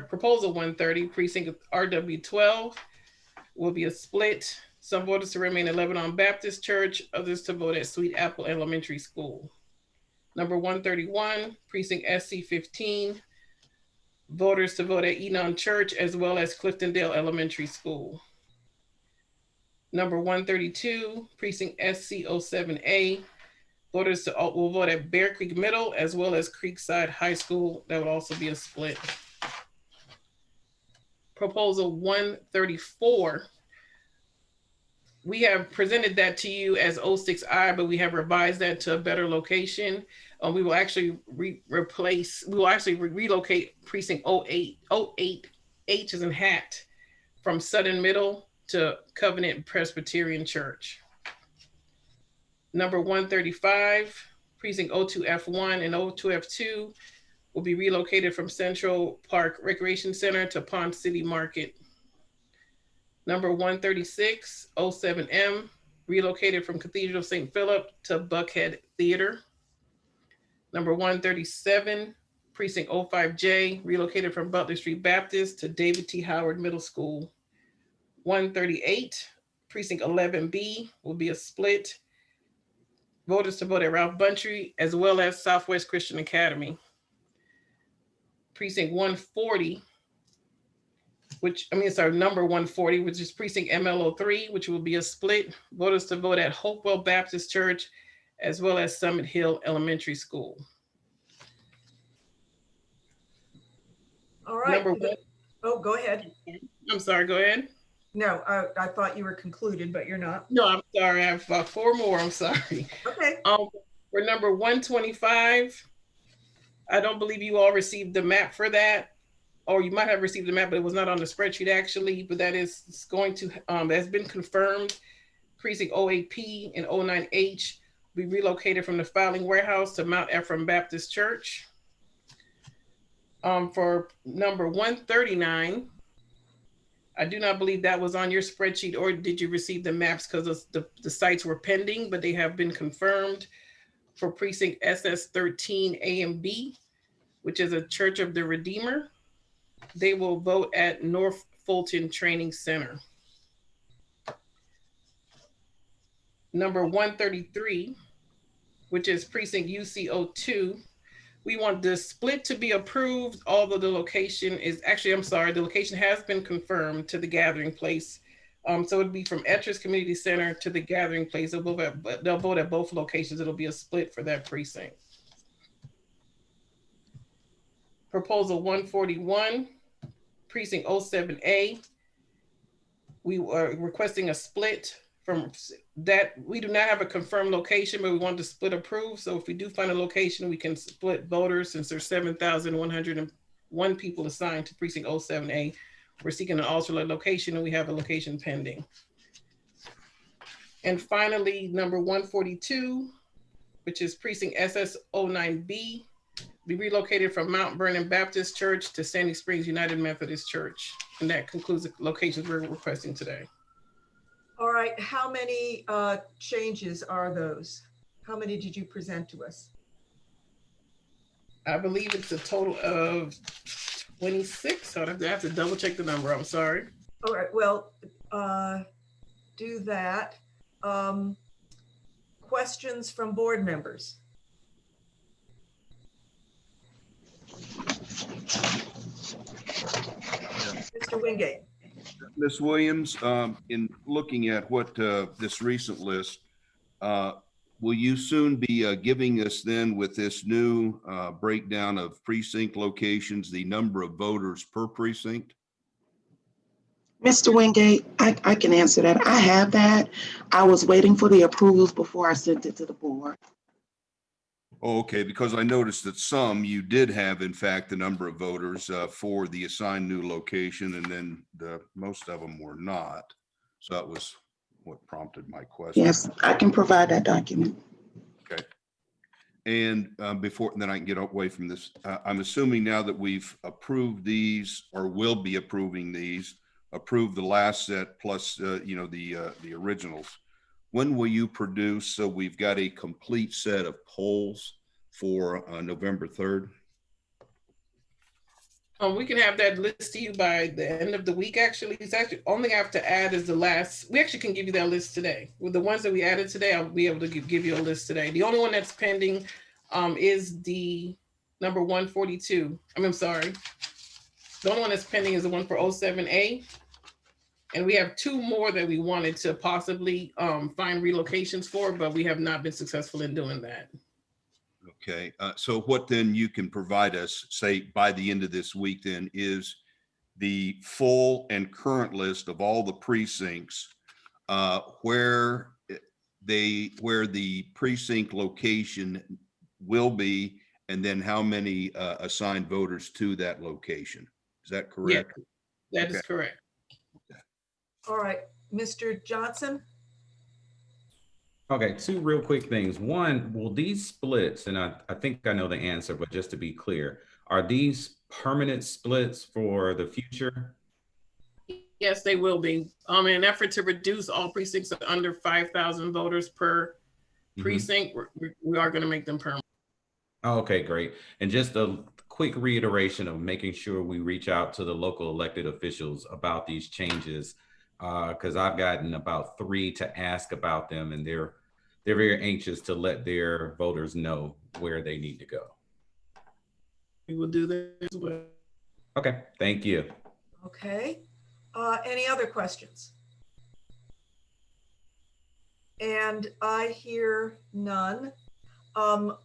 proposal 130, precinct RW12 will be a split. Some voters to remain at Lebanon Baptist Church, others to vote at Sweet Apple Elementary School. Number 131, precinct SC15, voters to vote at Enon Church as well as Cliftondale Elementary School. Number 132, precinct SC07A, Voters will vote at Bear Creek Middle as well as Creekside High School. That would also be a split. Proposal 134. We have presented that to you as 06I, but we have revised that to a better location. We will actually relocate precinct 08 H as in hat from Sutton Middle to Covenant Presbyterian Church. Number 135, precinct 02F1 and 02F2 will be relocated from Central Park Recreation Center to Pond City Market. Number 136, 07M, relocated from Cathedral St. Philip to Buckhead Theater. Number 137, precinct 05J, relocated from Butler Street Baptist to David T. Howard Middle School. 138, precinct 11B will be a split. Voters to vote at Ralph Buntry as well as Southwest Christian Academy. Precinct 140, number 140, which is precinct ML03, which will be a split. Voters to vote at Hopewell Baptist Church as well as Summit Hill Elementary School. All right. Number one. Oh, go ahead. I'm sorry, go ahead. No, I thought you were concluded, but you're not. No, I'm sorry. I have 4 more. I'm sorry. Okay. For number 125, I don't believe you all received the map for that, or you might have received the map, but it was not on the spreadsheet actually. But that is going to has been confirmed. Precinct 08P and 09H will be relocated from the filing warehouse to Mount Ephraim Baptist Church. For number 139. I do not believe that was on your spreadsheet, or did you receive the maps because the sites were pending, but they have been confirmed. For precinct SS13 A and B, which is a Church of the Redeemer, they will vote at North Fulton Training Center. Number 133, which is precinct UC02, we want the split to be approved, although the location is the location has been confirmed to the gathering place. So it'd be from Etcher's Community Center to the gathering place. They'll vote at both locations. It'll be a split for that precinct. Proposal 141, precinct 07A. We are requesting a split from that. We do not have a confirmed location, but we want to split approved. So if we do find a location, we can split voters since there's 7,101 people assigned to precinct 07A. We're seeking an alternate location and we have a location pending. And finally, number 142, which is precinct SS09B, be relocated from Mount Vernon Baptist Church to Sandy Springs United Methodist Church. And that concludes the locations we're requesting today. All right, how many changes are those? How many did you present to us? I believe it's a total of 26. I have to double check the number. I'm sorry. All right, well, do that. Questions from board members? Mr. Wingate. Ms. Williams, in looking at what this recent list, will you soon be giving us then with this new breakdown of precinct locations, the number of voters per precinct? Mr. Wingate, I can answer that. I have that. I was waiting for the approvals before I sent it to the board. Oh, okay, because I noticed that some you did have, in fact, the number of voters for the assigned new location, and then most of them were not. So that was what prompted my question. Yes, I can provide that document. Okay. And then I can get away from this. I'm assuming now that we've approved these, or will be approving these, approved the last set plus the originals. When will you produce, so we've got a complete set of polls for November 3rd? We can have that list to you by the end of the week, actually. It's actually only I have to add is the last, we actually can give you that list today. With the ones that we added today, I'll be able to give you a list today. The only one that's pending is the number 142. I'm sorry. The only one that's pending is the one for 07A. And we have 2 more that we wanted to possibly find relocations for, but we have not been successful in doing that. Okay, so what then you can provide us, say by the end of this week then, is the full and current list of all the precincts, where the precinct location will be, and then how many assigned voters to that location. Is that correct? Yeah, that is correct. All right, Mr. Johnson? Okay, 2 real quick things. One, will these splits, and I think I know the answer, but just to be clear, are these permanent splits for the future? Yes, they will be. In an effort to reduce all precincts under 5,000 voters per precinct, we are going to make them permanent. Okay, great. And just a quick reiteration of making sure we reach out to the local elected officials about these changes, because I've gotten about 3 to ask about them, and they're very anxious to let their voters know where they need to go. We will do that as well. Okay, thank you. Okay. Any other questions? And I hear none.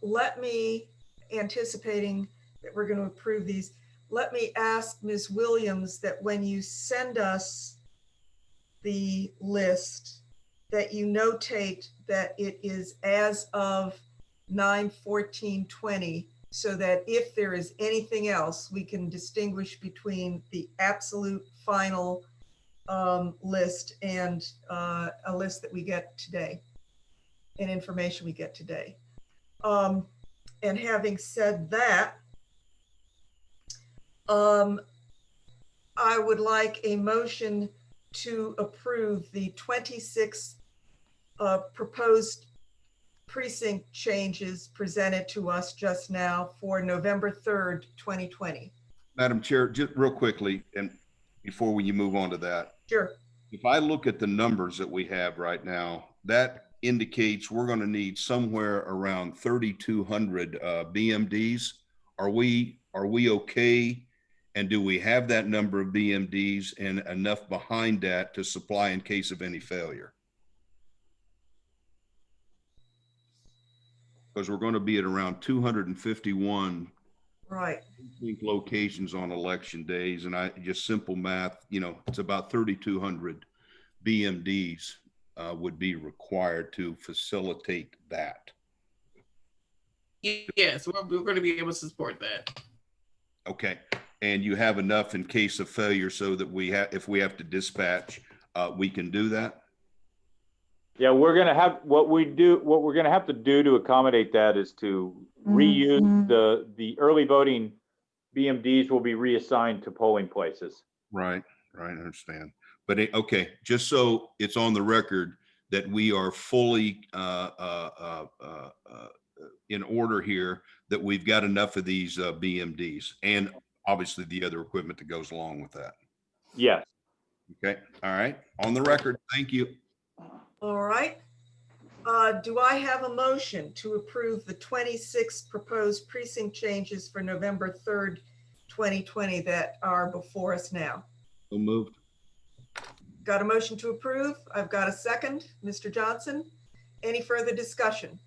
Let me, anticipating that we're going to approve these, let me ask Ms. Williams that when you send us the list, that you notate that it is as of 9/14/20, so that if there is anything else, we can distinguish between the absolute final list and a list that we get today and information we get today. And having said that, I would like a motion to approve the 26 proposed precinct changes presented to us just now for November 3rd, 2020. Madam Chair, just real quickly, and before you move on to that. Sure. If I look at the numbers that we have right now, that indicates we're going to need somewhere around 3,200 BMDs. Are we okay? And do we have that number of BMDs and enough behind that to supply in case of any failure? Because we're going to be at around 251 right locations on election days, and I just simple math, it's about 3,200 BMDs would be required to facilitate that. Yes, we're going to be able to support that. Okay, and you have enough in case of failure so that if we have to dispatch, we can do that. Yeah, we're going to have what we're going to have to do to accommodate that is to reuse the early voting BMDs will be reassigned to polling places. Right, I understand. But okay, just so it's on the record that we are fully in order here, that we've got enough of these BMDs and obviously the other equipment that goes along with that. Yes. Okay, all right, on the record, thank you. All right. Do I have a motion to approve the 26 proposed precinct changes for November 3rd, 2020 that are before us now? So moved. Got a motion to approve. I've got a second. Mr. Johnson, any further discussion?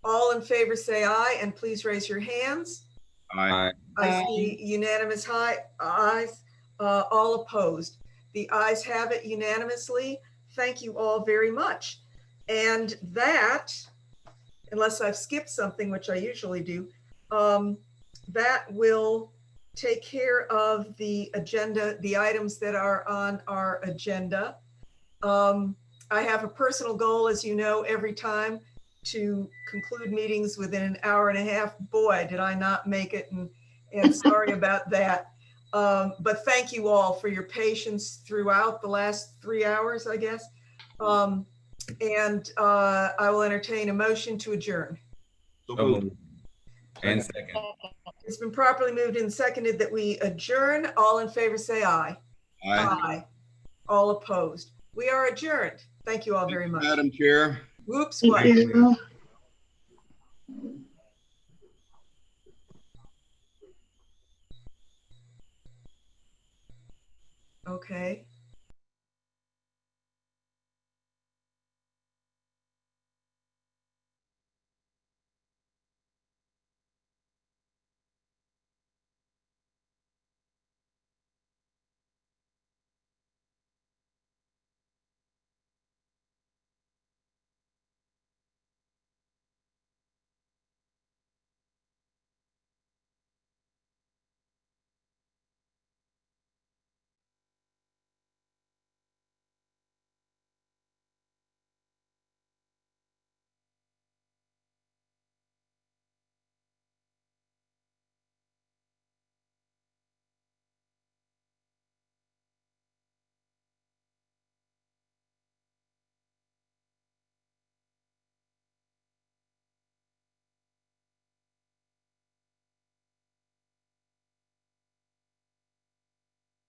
All in favor say aye, and please raise your hands. Aye. I see unanimous ayes. All opposed. The ayes have it unanimously. Thank you all very much. And that, unless I've skipped something, which I usually do, that will take care of the agenda, the items that are on our agenda. I have a personal goal, as you know, every time to conclude meetings within an hour and a half. Boy, did I not make it, and sorry about that. But thank you all for your patience throughout the last 3 hours, I guess. And I will entertain a motion to adjourn. And second. It's been properly moved and seconded that we adjourn. All in favor say aye. Aye. All opposed. We are adjourned. Thank you all very much. Madam Chair. Whoops, Thank what? you. Okay.